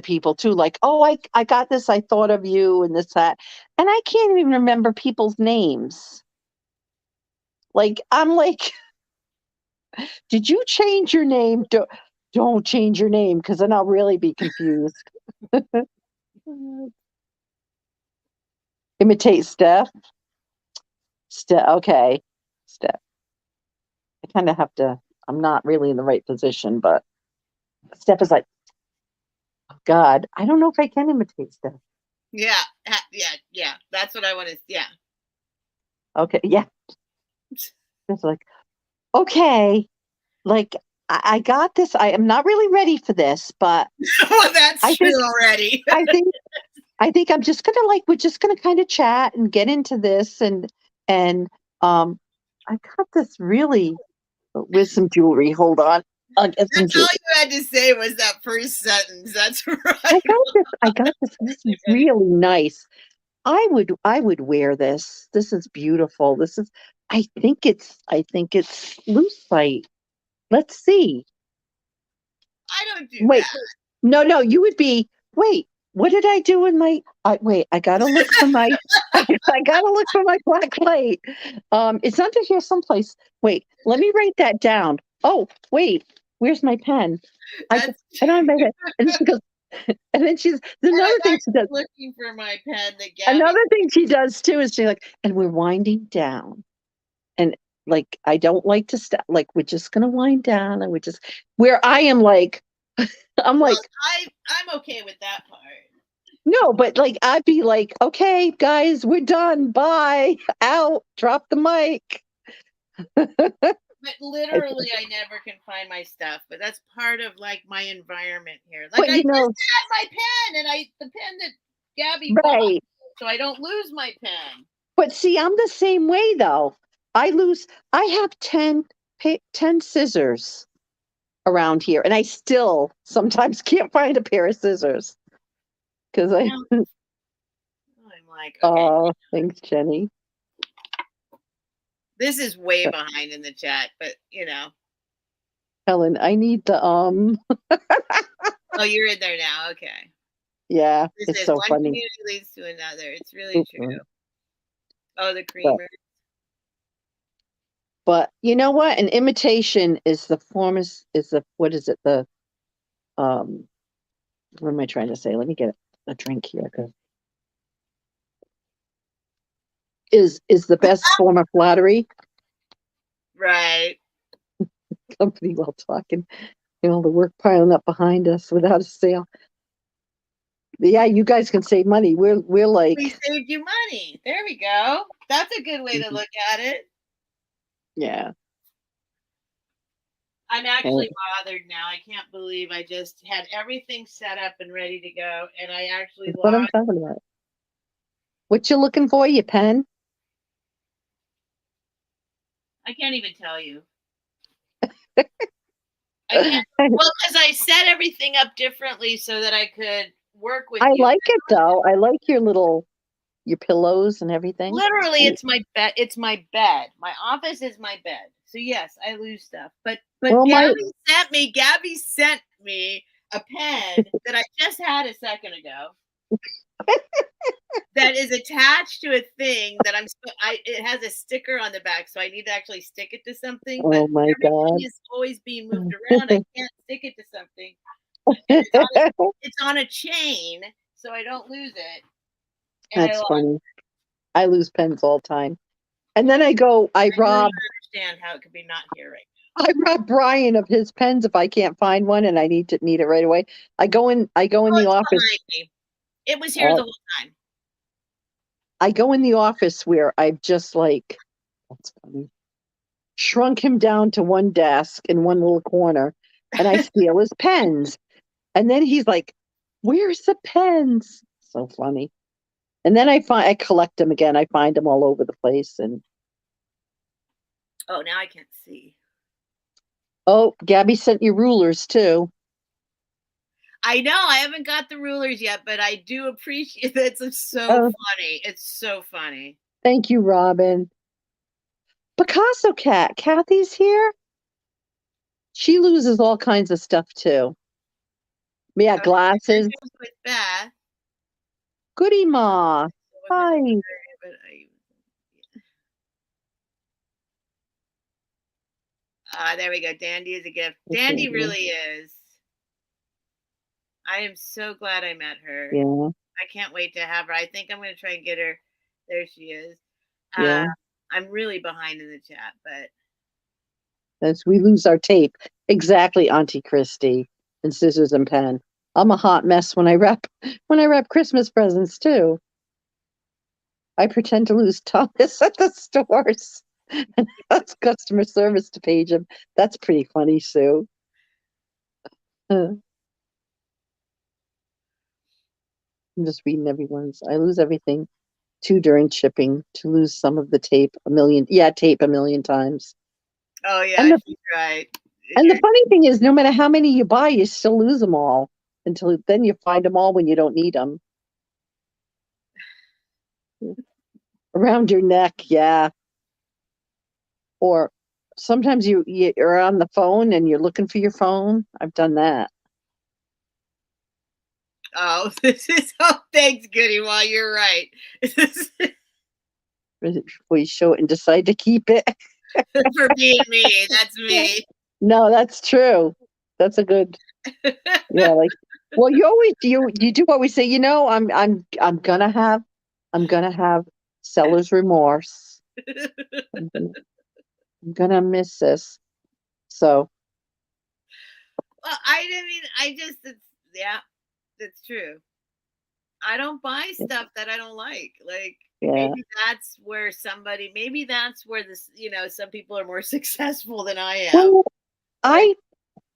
people too. Like, oh, I got this. I thought of you and this that, and I can't even remember people's names. Like, I'm like, did you change your name? Don't change your name because then I'll really be confused. Imitate Steph. Okay, Steph. I kind of have to. I'm not really in the right position, but Steph is like, oh, God, I don't know if I can imitate Steph. Yeah, yeah. That's what I want to. Yeah. Okay, yeah. It's like, okay, like I got this. I am not really ready for this, but Well, that's I true think already. I think I'm just gonna we're just gonna kind of chat and get into this and I got this really with some jewelry. Hold on. I'll get some That's all jewelry. you had to say was that first sentence. That's right. I got this. This is really nice. I would wear this. This is beautiful. I think it's lucite. Let's see. I don't do Wait, that. no, you would be. Wait, what did I do in my? Wait, I gotta look for my. I gotta look for my black plate. It's under here someplace. Wait, let me write that down. Oh, wait, where's my pen? That's I don't have my pen. And then she goes, and then there's and another I'm thing she does. actually looking for my pen that Gabby. Another thing she does too is she's like, and we're winding down. And like, I don't like to stop. Like, we're just gonna wind down, and we're just where I am like, I'm Well, like. I'm okay with that part. No, but like I'd be like, okay, guys, we're done. Bye. Out. Drop the mic. But literally, I never can find my stuff. But that's part of like my environment here. Like But I just had my pen, and the pen that Gabby bought, right. so I don't lose my pen. But see, I'm the same way though. I have 10 scissors around here, and I still sometimes can't find a pair of scissors. Because I'm like, okay, oh, thanks, Jenny. this is way behind in the chat, but Helen, I need the Oh, you're in there now. Okay. yeah, This it's is so one funny. community leads to another. It's really true. Oh, the But, creamer. but you know what? An imitation is the form is the what is it? The what am I trying to say? Let me get a drink here because is the best form of flattery. Right. Company while talking, the work piling up behind us without a sale. Yeah, you guys can save money. We're like We saved you money. There we go. That's a good way to look at it. yeah. I'm actually bothered now. I can't believe I just had everything set up and ready to go, and I actually That's what I'm lost. talking about. What you looking for? Your pen? I can't even tell you. I can't. Well, because I set everything up differently so that I could work with I you. like it though. I like your pillows and everything. Literally, it's my bed. It's my bed. My office is my bed. So yes, I lose stuff. But Well, Gabby sent me a pen that I just had a second ago. That is attached to a thing that it has a sticker on the back, so I need to actually stick it to something. But oh my everything God. is always being moved around. I can't stick it to something. And it's on a chain, so I don't lose it. And That's funny. I lose pens all the time. And then I go, I really don't understand how it could be not here right I rob Brian of his pens if I can't find one and I need it right away. I go in now. Oh, the it's office. behind me. It was here the Oh, whole time. I go in the office where I've just like, that's funny, shrunk him down to one desk in one little corner, and I steal his pens. And then he's like, "Where's the pens?" So funny. And then I collect them again. I find them all over the place. And Oh, now I can't see. oh, Gabby sent you rulers too. I know I haven't got the rulers yet, but I do appreciate it. It's so Oh, funny. It's so funny. thank you, Robin. Picasso cat, Kathy's here. She loses all kinds of stuff too. Yeah, Okay, glasses. just with Beth. Goody Ma. Hi. But there we go. Dandy is a gift. Dandy really is. I am so glad I met her. Yeah. I can't wait to have her. I think I'm going to try and get her. There she is. Yeah. I'm really behind in the chat, but As we lose our tape. Exactly, Auntie Christie. And scissors and pen. I'm a hot mess when I wrap Christmas presents too. I pretend to lose Thomas at the stores. And that's customer service to page him. That's pretty funny, Sue. I'm just reading everyone's. I lose everything too during shipping to lose some of the tape tape a million times. oh And yeah, the she's right. and the funny thing is, no matter how many you buy, you still lose them all until then you find them all when you don't need them. Around your neck, yeah. Or sometimes you're on the phone and you're looking for your phone. I've done that. Oh, this is thanks, Goody. While you're right. Before you show it and decide to keep it. For being me, that's me. No, that's true. That's a good, yeah, like, well, you do always say, I'm gonna have seller's remorse. I'm gonna, I'm gonna miss this. So Well, I mean, yeah, that's true. I don't buy stuff that I don't like. Like yeah. maybe that's where this, some people are more successful than I am. Well, Like,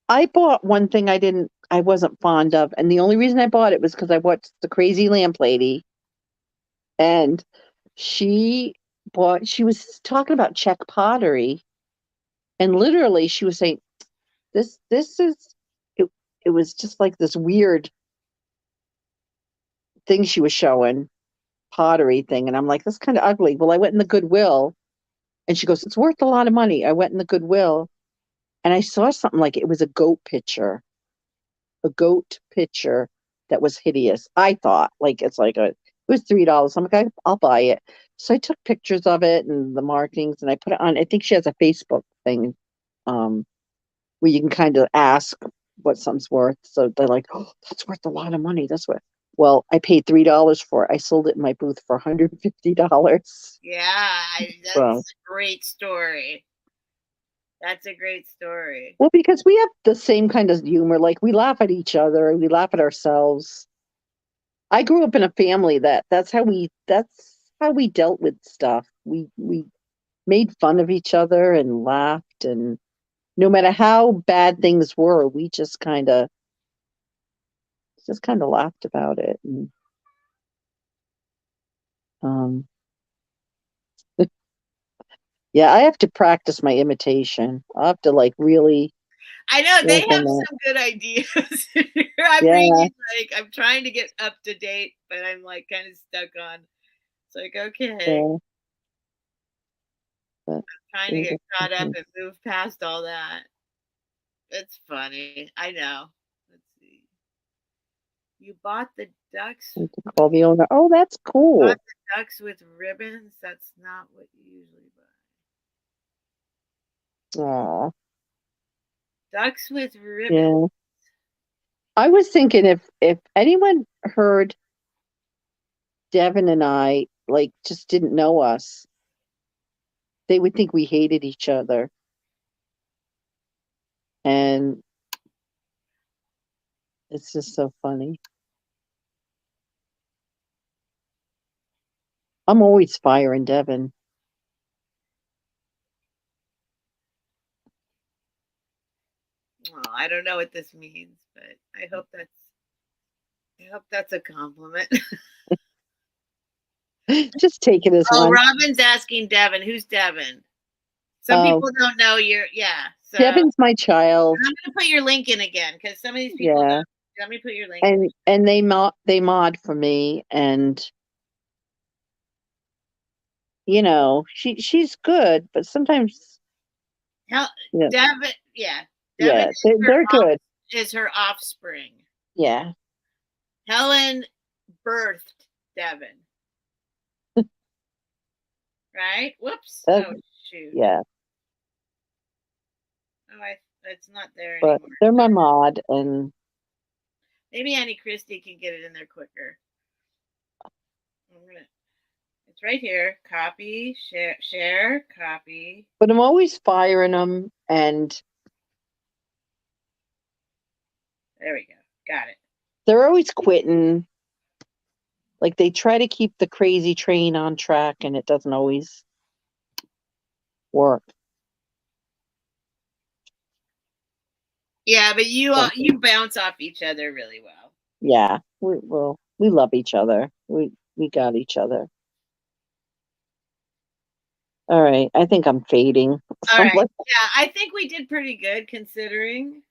I bought one thing I wasn't fond of, and the only reason I bought it was because I watched the Crazy Lamp Lady, and she was talking about Czech pottery, and literally she was saying this is it, it was just like this weird thing she was showing, pottery thing, and I'm like, that's kind of ugly. Well, I went in the Goodwill, and she goes, it's worth a lot of money. I went in the Goodwill, and I saw something like it was a goat picture that was hideous. I thought like it was $3. I'm like, I'll buy it. So I took pictures of it and the markings, and I put it on. I think she has a Facebook thing, um, where you can kind of ask what something's worth. So they're like, oh, that's worth a lot of money. That's what. Well, I paid $3 for it. I sold it in my booth for $150. yeah, So, that's a great story. That's a great story. well, because we have the same kind of humor. Like we laugh at each other, we laugh at ourselves. I grew up in a family that's how we dealt with stuff. We made fun of each other and laughed, and no matter how bad things were, we just kind of laughed about it. And um yeah, I have to practice my imitation. I'll have to like really I know they work on have that. some good ideas. I'm Yeah, reading, like, I'm trying to get up to date, but I'm like kind of stuck on. It's like, okay, yeah. But trying to things get caught up are- and move past all that. It's funny. I know. Let's see. You bought the ducks. I have to call the owner. Oh, that's Bought cool. the ducks with ribbons. That's not what you usually buy. Aw, Ducks with ribbons. yeah. I was thinking if anyone heard Devin and I like just didn't know us, they would think we hated each other. And it's just so funny. I'm always firing Devin. Well, I don't know what this means, but I hope that's a compliment. Just take it as Oh, one. Robin's asking Devin. Who's Devin? Some Oh, people don't know So Devin's my child. I'm gonna put your link in again because some of these people Yeah. don't. Let me put your link in. And they mod for me, and she's good, but sometimes, Hell, yeah, Devin, yeah, Devin yeah, they're good. is her offspring. Yeah. Helen birthed Devin. Right? Whoops. That, Oh shoot. yeah. Oh, it's not there But anymore. they're my mod, and Maybe Annie Christie can get it in there quicker. It's right here. Copy, share, copy. but I'm always firing them, and There we go. Got it. they're always quitting. Like they try to keep the crazy train on track, and it doesn't always work. Yeah, but you bounce off each other really well. Yeah, we love each other. We got each other. All right, I think I'm fading. All right. Yeah, I think we did pretty good considering.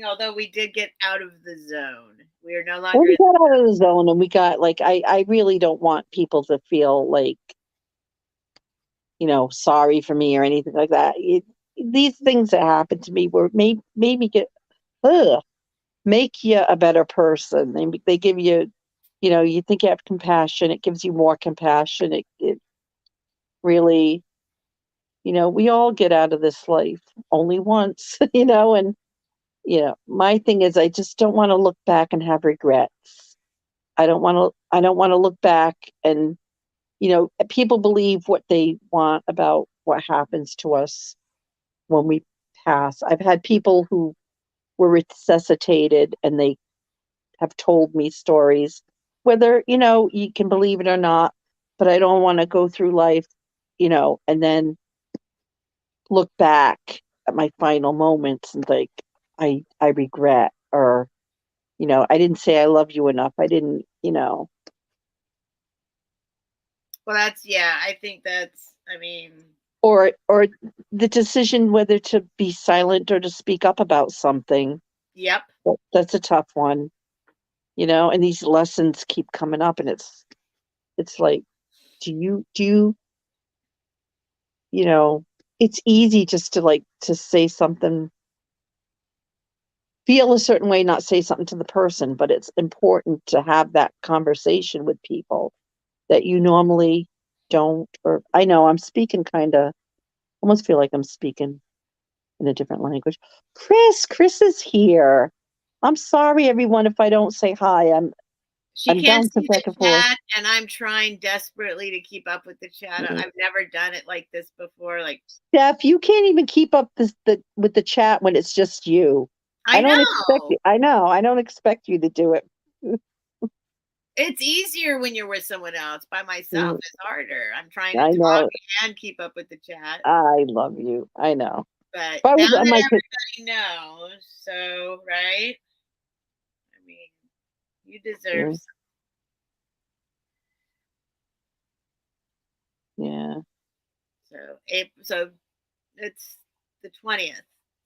Although we did get out of the zone, we are no longer. We got out of the zone, and we got like I really don't want people to feel like sorry for me or anything like that. These things that happened to me were made me get make you a better person. They give you, you think you have compassion. It gives you more compassion. It really, we all get out of this life only once, and my thing is I just don't want to look back and have regrets. I don't want to look back and, people believe what they want about what happens to us when we pass. I've had people who were resuscitated, and they have told me stories, whether, you can believe it or not, but I don't want to go through life, and then look back at my final moments and like, I regret, or, I didn't say I love you enough. I didn't, Well, I think that's, I mean, or the decision whether to be silent or to speak up about something. yep. That's a tough one, and these lessons keep coming up, and it's like, do you it's easy just to like to say something, feel a certain way, not say something to the person, but it's important to have that conversation with people that you normally don't. Or I know I'm speaking kind of, almost feel like I'm speaking in a different language. Chris is here. I'm sorry, everyone, if I don't say hi. She I'm can't bouncing see back the and forth. chat, and I'm trying desperately to keep up with the chat. Mm. I've never done it like this before. Like, Steph, you can't even keep up with the chat when it's just you. I Don't expect know you. I know. I don't expect you to do it. it's easier when you're with someone else. By myself, Mm, it's harder. I'm trying to I talk know. and keep up with the chat. I love you. I know. But If I now was on my that everybody knows, so right? I mean, you deserve. Yeah. So it's the 20th.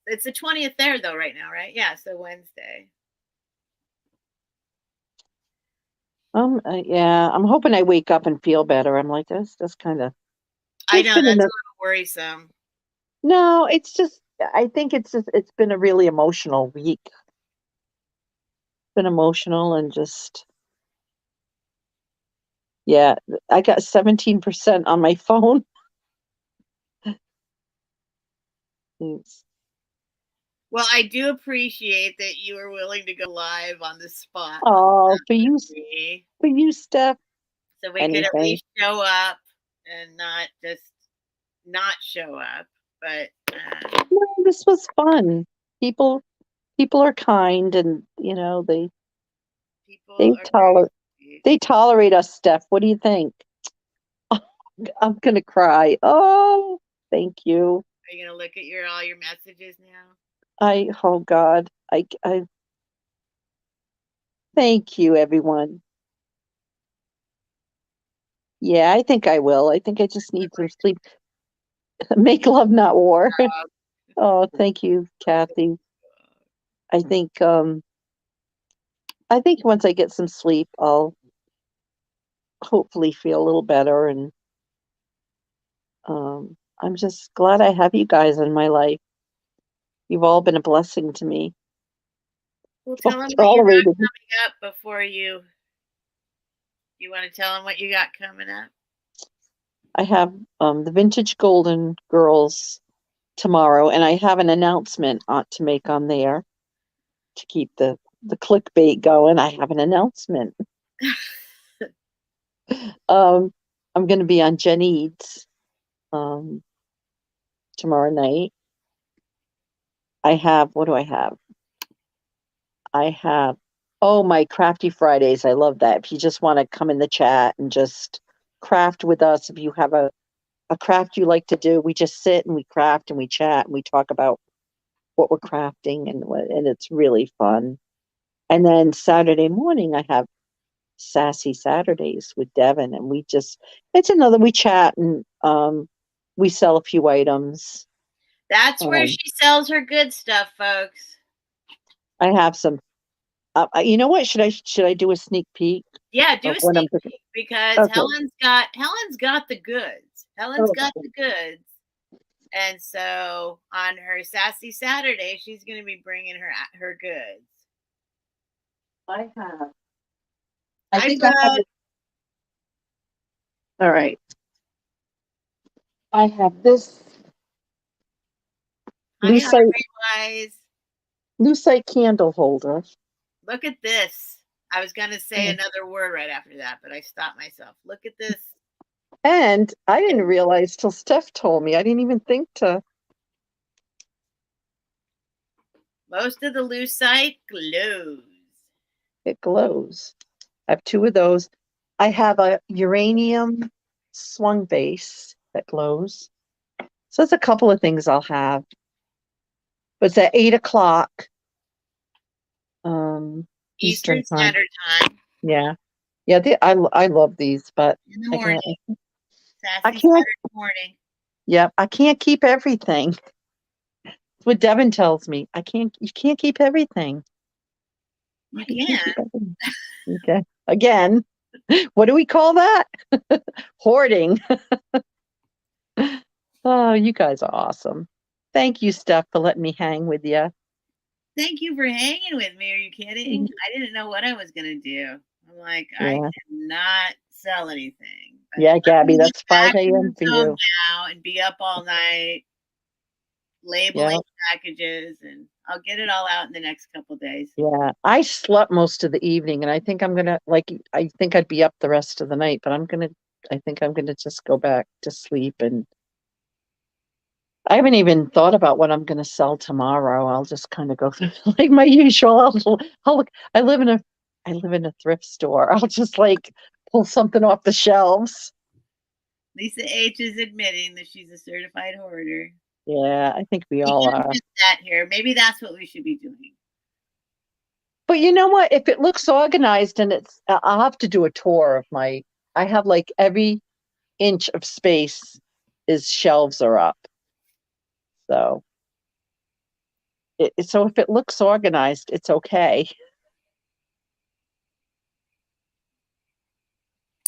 It's the 20th there though, right now, right? Yeah. So Wednesday. Yeah, I'm hoping I wake up and feel better. I'm like, that's kind of, I it's know been that's a enough. little worrisome. No, it's just, I think it's been a really emotional week. Been emotional, and just, yeah, I got 17% on my phone. It's- Well, I do appreciate that you were willing to go live on the spot. Oh, Me, for you, Steph, so we could at anything. least show up and not just not show up, but No, this was fun. People people are kind, and people they are very tolerate sweet. they tolerate us, Steph. What do you think? I'm gonna cry. Oh, thank you. Are you gonna look at your all your messages now? Oh God, I thank you, everyone. Yeah, I think I will. I think I just need some sleep. Make love, not war. Oh, thank you, Kathy. I think um I think once I get some sleep, I'll hopefully feel a little better, and I'm just glad I have you guys in my life. You've all been a blessing to me. Well, Oh, tell them what you got tolerated. coming up before you want to tell them what you got coming up. I have the Vintage Golden Girls tomorrow, and I have an announcement to make on there to keep the clickbait going. I have an announcement. Um, I'm going to be on Jen Eads um, tomorrow night. I have, what do I have? I have, oh, my Crafty Fridays. I love that. If you just want to come in the chat and just craft with us, if you have a craft you like to do, we just sit and we craft and we chat and we talk about what we're crafting, and it's really fun. And then Saturday morning, I have Sassy Saturdays with Devin, and it's another, we chat, and we sell a few items. That's where she sells her good stuff, folks. I have some, you know what? Should I do a sneak peek Yeah, do of a what I'm sneak cooking? peek because Okay. Helen's got the goods. Helen's Oh, got the goods. And so on her Sassy Saturday, she's going to be bringing her goods. I have. I I think I have brought. it. All right. I have this Hi, lucite Wise. lucite candle holder. Look at this. I was going to say Mm. another word right after that, but I stopped myself. Look at this. And I didn't realize till Steph told me. I didn't even think to. Most of the lucite glows. It glows. I have two of those. I have a uranium swung base that glows. So that's a couple of things I'll have. But it's at 8 o'clock Eastern Eastern time. Standard Time Yeah. Yeah, I love these, but in the I morning. can't I Sassy can't Saturday morning. yeah, I can't keep everything. That's what Devin tells me. You can't keep everything. You You can't can. keep everything. Okay. Again, what do we call that? Hoarding. Oh, you guys are awesome. Thank you, Steph, for letting me hang with you. Thank you for hanging with me. Are you kidding? Mhm. I didn't know what I was going to do. I'm like, I Yeah. cannot sell anything. But Yeah, I'm Gabby, going to that's get back 5 in a.m. the for zone you. now and be up all night Yeah. labeling packages, and I'll get it all out in the next couple days. Yeah. I slept most of the evening, and I think I think I'd be up the rest of the night, but I think I'm gonna just go back to sleep, and I haven't even thought about what I'm gonna sell tomorrow. I'll just kind of go through like my usual. I'll look, I live in a thrift store. I'll just like pull something off the shelves. Lisa H is admitting that she's a certified hoarder. Yeah, I think we We all can are. admit that here. Maybe that's what we should be doing. But you know what? If it looks organized, and I'll have to do a tour of I have like every inch of space is shelves are up. So so if it looks organized, it's okay.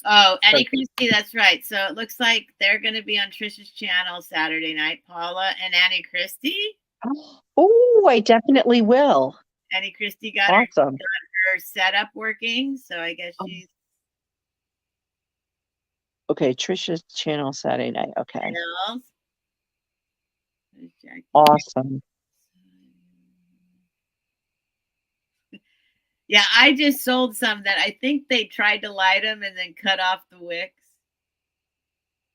Oh, Annie Like, Christie, that's right. So it looks like they're going to be on Trisha's channel Saturday night. Paula and Annie Christie. oh, I definitely will. Annie Christie got Awesome. her setup working, so I guess Um, she's Okay, Trisha's channel Saturday night. Okay. channels. Awesome. Yeah, I just sold some that I think they tried to light them and then cut off the wicks.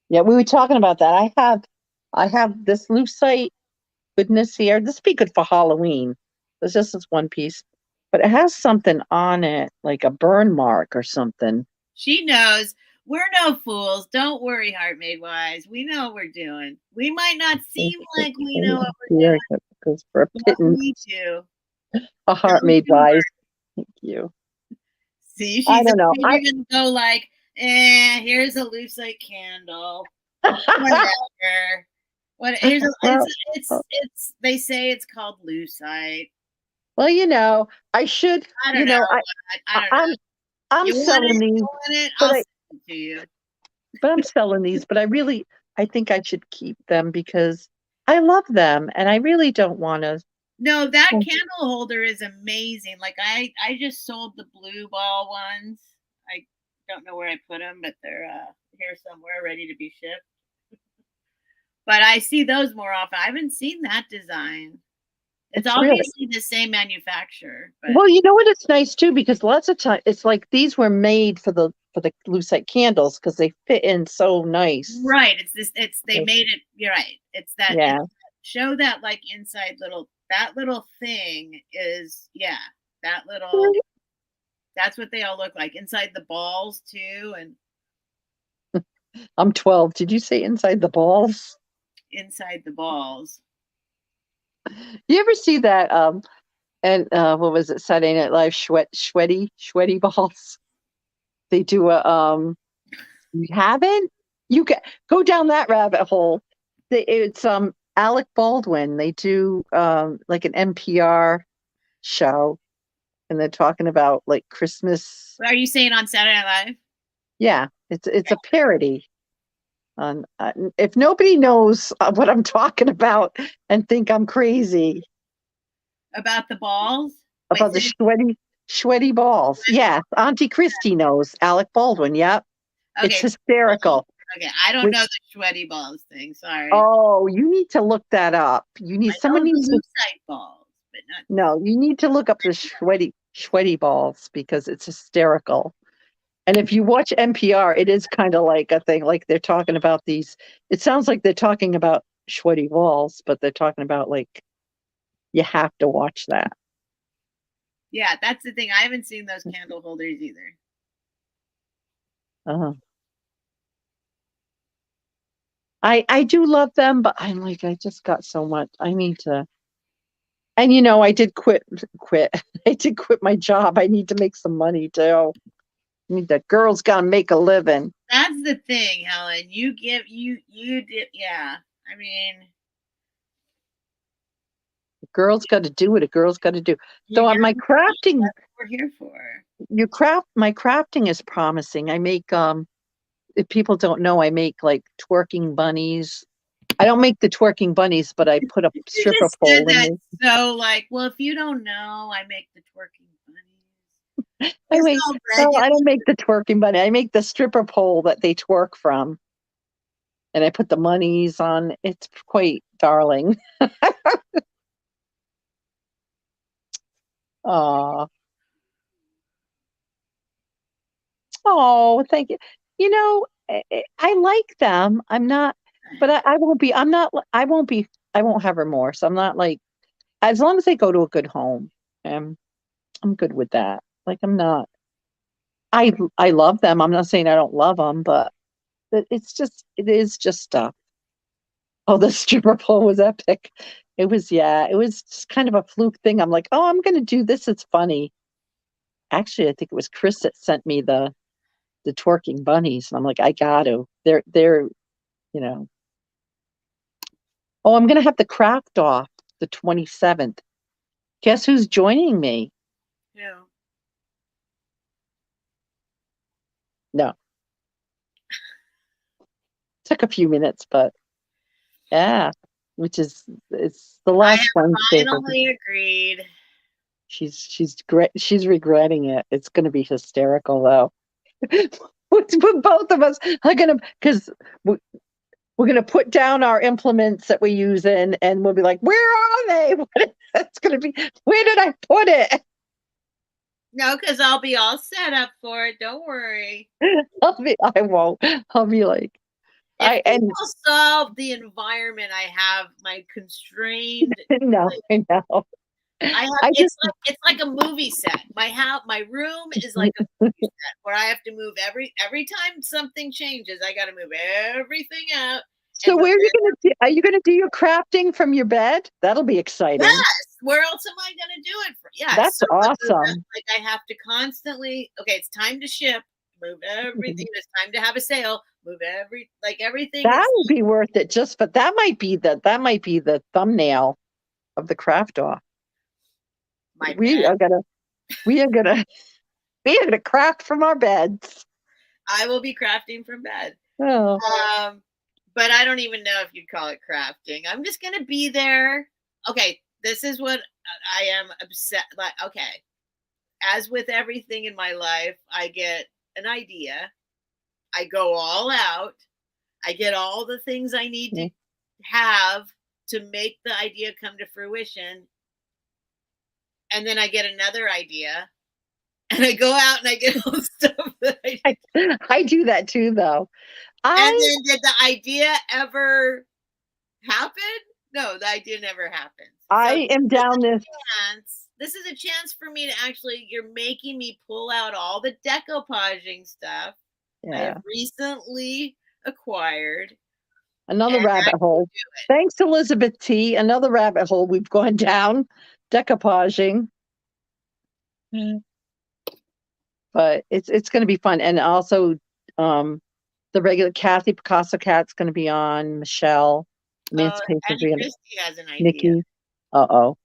Yeah, we were talking about that. I have this lucite goodness here. This would be good for Halloween. It's just this one piece, but it has something on it, like a burn mark or something. She knows. We're no fools. Don't worry, Heart Made Wise. We know what we're doing. We might not seem like we know what we're Here doing, it goes for a but pittance, we do. a heart Don't made you wise. worry. Thank you. See, I she's don't know. you're gonna go like, here's a lucite candle. Whatever. What here's a, well, it's they say it's called lucite. well, I should, I don't know what. I I don't know. I'm You want selling it? these, You want it? but I'll send it to you. I'm selling these, but I think I should keep them because I love them and I really don't want to. No, that candle holder is amazing. Like I just sold the blue ball ones. I don't know where I put them, but they're here somewhere ready to be shipped. But I see those more often. I haven't seen that design. It's Really, obviously the same manufacturer, but well, you know what? It's nice too because lots of time it's like these were made for the lucite candles because they fit in so nice. right. It's this. It's they made it. You're right. It's that. It's Yeah. show that like inside little that little thing is yeah that little that's what they all look like inside the balls too and I'm 12. Did you say inside the balls? inside the balls. You ever see that? And what was it? Saturday Night Live sweaty balls. They do a You haven't? You can go down that rabbit hole. It's Alec Baldwin. They do like an NPR show, and they're talking about like Christmas. What are you saying on Saturday Night Live Yeah, it's a parody. On if nobody knows what I'm talking about and think I'm crazy about the balls? Wait, about the sweaty balls. Yeah, Auntie Christie knows Alec Baldwin. Yep, it's okay. hysterical. Okay, I don't know the sweaty balls thing. Sorry. Oh, you need to look that up. I Someone know needs the to, lucite balls, but not. no, you need to look up the sweaty balls because it's hysterical. And if you watch NPR, it is kind of like a thing, like they're talking about these, it sounds like they're talking about sweaty balls, but they're talking about like, you have to watch that. Yeah, that's the thing. I haven't seen those candle holders either. Uh, I do love them, but I'm like, I just got so much. I need to, and I did quit. I did quit my job. I need to make some money too. I mean, the girl's got to make a living. That's the thing, Helen. You did yeah. I mean, A girl's got to do what a girl's got to do. you So got my crafting, what we're here for. my crafting is promising. I make if people don't know, I make like twerking bunnies. I don't make the twerking bunnies, but I put a You stripper just said pole in that there. so like, well, if you don't know, I make the twerking bunnies. I It's wait. all No, regular. I don't make the twerking bunny. I make the stripper pole that they twerk from, and I put the monies on. It's quite darling. Aw. Oh, thank you. I like them. I'm not, but I won't be. I'm not. I won't be. I won't have remorse. I'm not like as long as they go to a good home. I'm good with that. Like I'm not. I love them. I'm not saying I don't love them, but it is just stuff. Oh, the stripper pole was epic. It was yeah. It was just kind of a fluke thing. I'm like, oh, I'm gonna do this. It's funny. Actually, I think it was Chris that sent me the twerking bunnies. And I'm like, I got to. They're, you know. Oh, I'm gonna have the craft off the 27th. Guess who's joining me? Yeah. No. Took a few minutes, but yeah, which is it's the I last have Wednesday. finally agreed. She's great. She's regretting it. It's gonna be hysterical though. But both of us are gonna because we're going to put down our implements that we use and we'll be like, where are they? It's going to be, where did I put it? No, because I'll be all set up for it. Don't worry. I won't. I'll be like, If I people and solve the environment I have, my constrained, no, like, I know. I have, I just it's like a movie set. My house, my room is like a movie set where I have to move every time something changes, I got to move everything out so and move where are you it. gonna do, are you gonna do your crafting from your bed? That'll be exciting. Yes. Where else am I going to do it? Yes. That's So awesome. like I have to constantly. Okay, it's time to ship. Move everything. It's time to have a sale. Move everything That is would be worth it just but that might be the thumbnail of the craft off. my We bed. are gonna we are gonna we are gonna craft from our beds. I will be crafting from bed. Oh, Um, but I don't even know if you'd call it crafting. I'm just gonna be there. Okay, this is what I am upset. Like, okay, as with everything in my life, I get an idea, I go all out, I get all the things I need to yeah. have to make the idea come to fruition, and then I get another idea, and I go out and I get all the stuff that I I, I do that too though. and I then did the idea ever happen? No, the idea never happens. So I am down this. this is a chance for me to actually, you're making me pull out all the decoupaging stuff I have Yeah. recently acquired Another and rabbit actually hole. Thanks, Elizabeth T. Another rabbit hole we've gone down, decoupaging. Mm. But it's going to be fun, and also um, the regular Kathy Picasso Cat's going to be on. Michelle, Emancipation Annie 300, Christie has an idea. Nikki. Oh,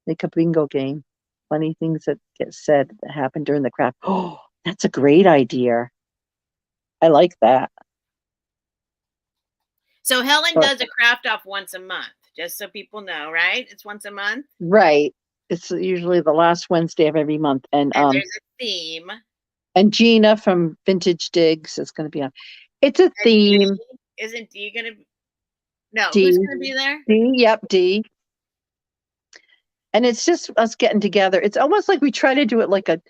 make a bingo game. Funny things that get said that happen during the craft. Oh, that's a great idea. I like that. So Helen But does a craft off once a month, just so people know, right? It's once a month. right, it's usually the last Wednesday of every month, And there's a theme. and Gina from Vintage Digs is going to be on. It's a And theme. isn't D gonna no, who's D gonna be there? D. Yep, D. And it's just us getting together. It's almost like we try to do it like a.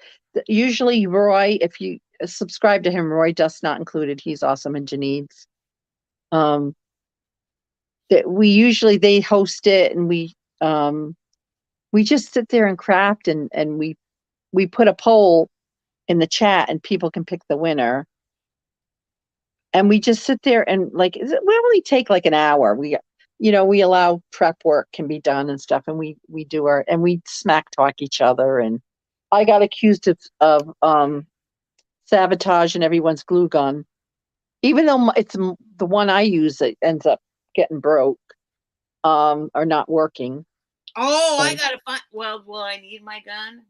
Usually, Roy, if you subscribe to him, Roy Dust Not Included. He's awesome, and Janine's. Um, that we usually they host it, and we just sit there and craft, and we put a poll in the chat, and people can pick the winner. And we just sit there and like we only take like an hour. We allow prep work can be done and stuff, and we do our and we smack talk each other. And I got accused of sabotaging everyone's glue gun, even though it's the one I use that ends up getting broke or not working. Oh, I So gotta find. Well, will I need my gun?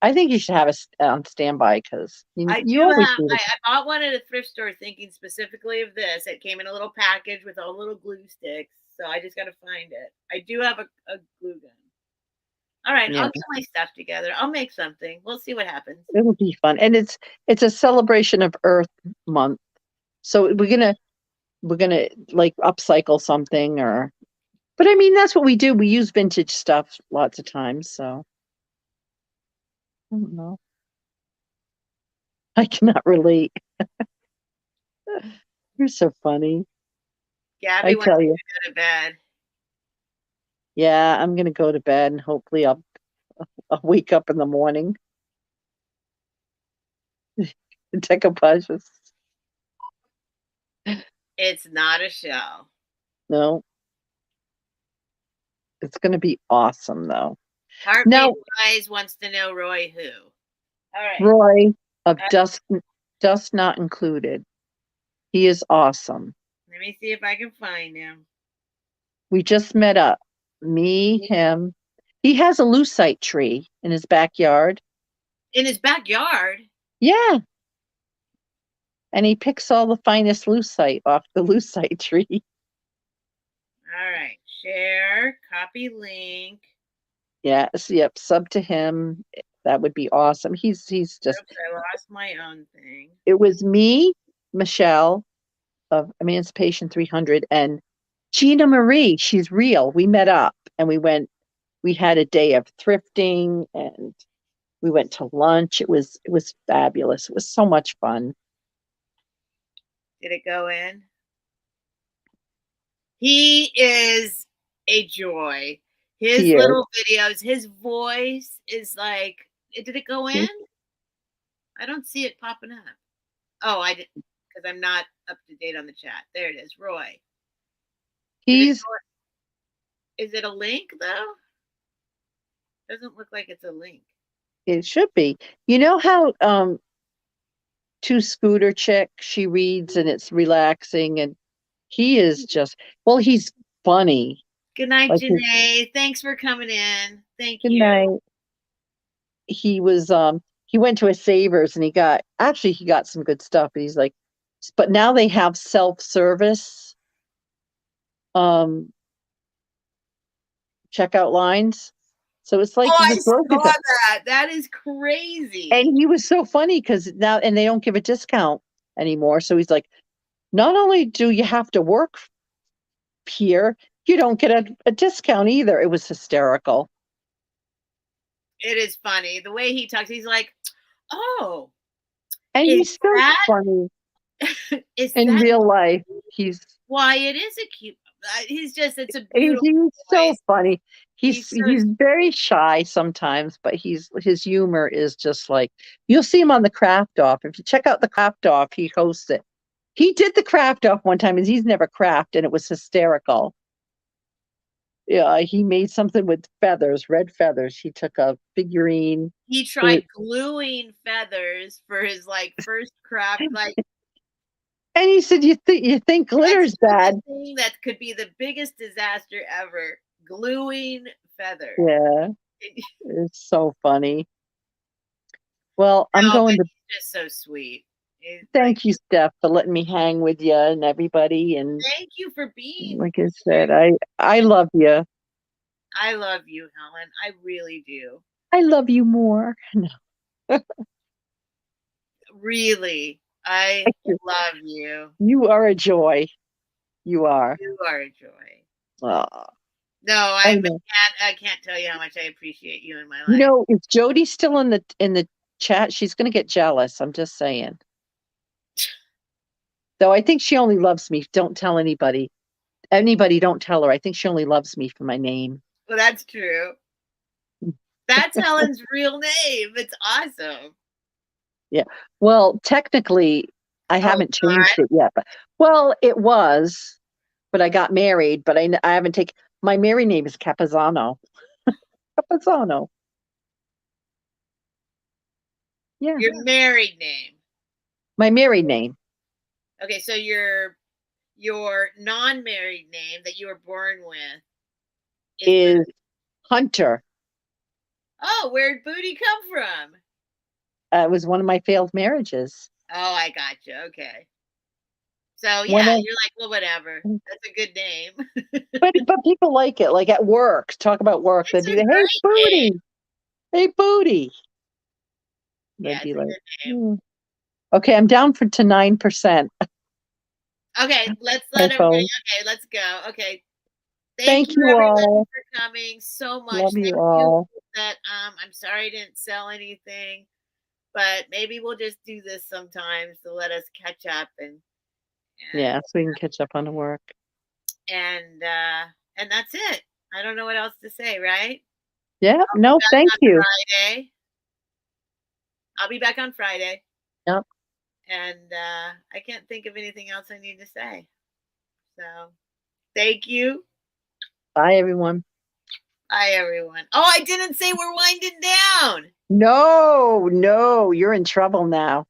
I think you should have it on standby because I you do always have. need it. I bought one at a thrift store, thinking specifically of this. It came in a little package with all little glue sticks, so I just gotta find it. I do have a glue gun. All right, Yeah, I'll get my stuff together. I'll make something. We'll see what happens. it'll be fun, and it's a celebration of Earth Month. So we're gonna like upcycle something or but I mean that's what we do. We use vintage stuff lots of times, so I don't know. I cannot relate. You're so funny. Gabby I wants tell to you. go to bed. Yeah, I'm gonna go to bed and hopefully I'll wake up in the morning and take a buzz. It's not a show. No, it's gonna be awesome though. Heartbeat Now, Wise wants to know Roy who. All right. Roy of Uh, Dust Not Included. He is awesome. Let me see if I can find him. We just met up. Me, him. He has a lucite tree in his backyard. In his backyard. Yeah. And he picks all the finest lucite off the lucite tree. All right. Share, copy link. Yes, yep. Sub to him. That would be awesome. He's just Oops, I lost my own thing. it was me, Michelle of Emancipation 300, and Gina Marie. She's real. We met up and we had a day of thrifting and we went to lunch. It was fabulous. It was so much fun. Did it go in? He is a joy. His He is. little videos, his voice is like, did it go in? I don't see it popping up. Oh, I did, because I'm not up to date on the chat. There it is, Roy. Did it He's go? Is it a link though? Doesn't look like it's a link. it should be. You know how Two Scooter Chick, she reads and it's relaxing, and he is just, well, he's funny. Good night, Like his, Janae. Thanks for coming in. Thank good you. night. He was he went to a Savers and he got some good stuff. And he's like, but now they have self-service um checkout lines. So it's like Oh, you I just go to saw that. That is crazy. and he was so funny because now and they don't give a discount anymore. So he's like, not only do you have to work here, you don't get a discount either. It was hysterical. It is funny. The way he talks, he's like, oh, And is he's so that funny is in that real life. He's why it is a cute he's just it's a he's beautiful so voice. funny. He's so He's very shy sometimes, but his humor is just like you'll see him on the Craft Off. If you check out the Craft Off, he hosts it. He did the Craft Off one time, and he's never craft, and it was hysterical. Yeah, he made something with feathers, red feathers. He took a figurine. he It was, tried gluing feathers for his like first craft. Like and he said, you think that's glitter's bad?" the thing that could be the biggest disaster ever. Gluing feathers. Yeah, it's so funny. Well, I'm No, but going to he's just so sweet. It's like thank you, Steph, for letting me hang with you and everybody. And thank you for being like I here. said, I love you. I love you, Helen. I really do. I love you more. Really. I love you. You are a joy. You are. You are a joy. Aw, No, I I know. can't tell you how much I appreciate you in my You life. know, if Jody's still in the chat, she's gonna get jealous. I'm just saying. Though I think she only loves me. Don't tell anybody. Anybody, don't tell her. I think she only loves me for my name. Well, that's true. That's Helen's real name. It's awesome. Yeah. Well, technically, I Oh, haven't changed it yet. But well, it was, but I got married. But I haven't taken my married name is Capizano. Capizano. Yeah, your married name. my married name Okay, so your non-married name that you were born with is is Booty. Hunter. Oh, where'd Booty come from? It was one of my failed marriages. Oh, I got you. Okay. So One yeah, of, you're like, well, whatever. That's a good name. but people like it. Like at work, talk about work. They'd It's be a like, "Hey, great name. booty, hey, booty." Yeah, They'd it's be a like, good name. "Hmm." Okay, I'm down for to 9%. Okay, let's My let everybody. phone. Okay, let's go. Okay, thank Thank you you everybody all. for coming so much. Love you Thank you. all. That I'm sorry I didn't sell anything, but maybe we'll just do this sometimes to let us catch up and Yeah, so we can catch up on the work. and uh and that's it. I don't know what else to say, right? Yeah, I'll be no, back thank on you. Friday. I'll be back on Friday. Yep. And I can't think of anything else I need to say. So thank you. Bye, everyone. Bye, everyone. Oh, I didn't say we're winding down. No, you're in trouble now.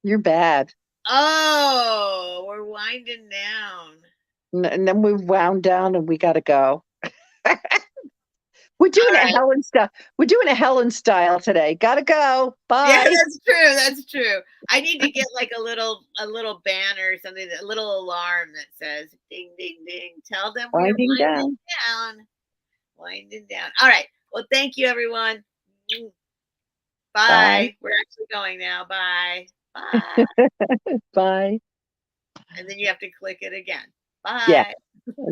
You're bad. Oh, we're winding down. And then we've wound down and we got to go. We're doing All a right. Helen stuff. We're doing a Helen style today. Gotta go. Yeah, Bye. that's true. That's true. I need to get like a little banner or something, a little alarm that says ding ding ding. Tell them we are Winding winding down. down. Winding down. All right. Well, thank you everyone. Bye. Bye. We're actually going now. Bye. Bye. Bye. And then you have to click it again. Yeah. Bye.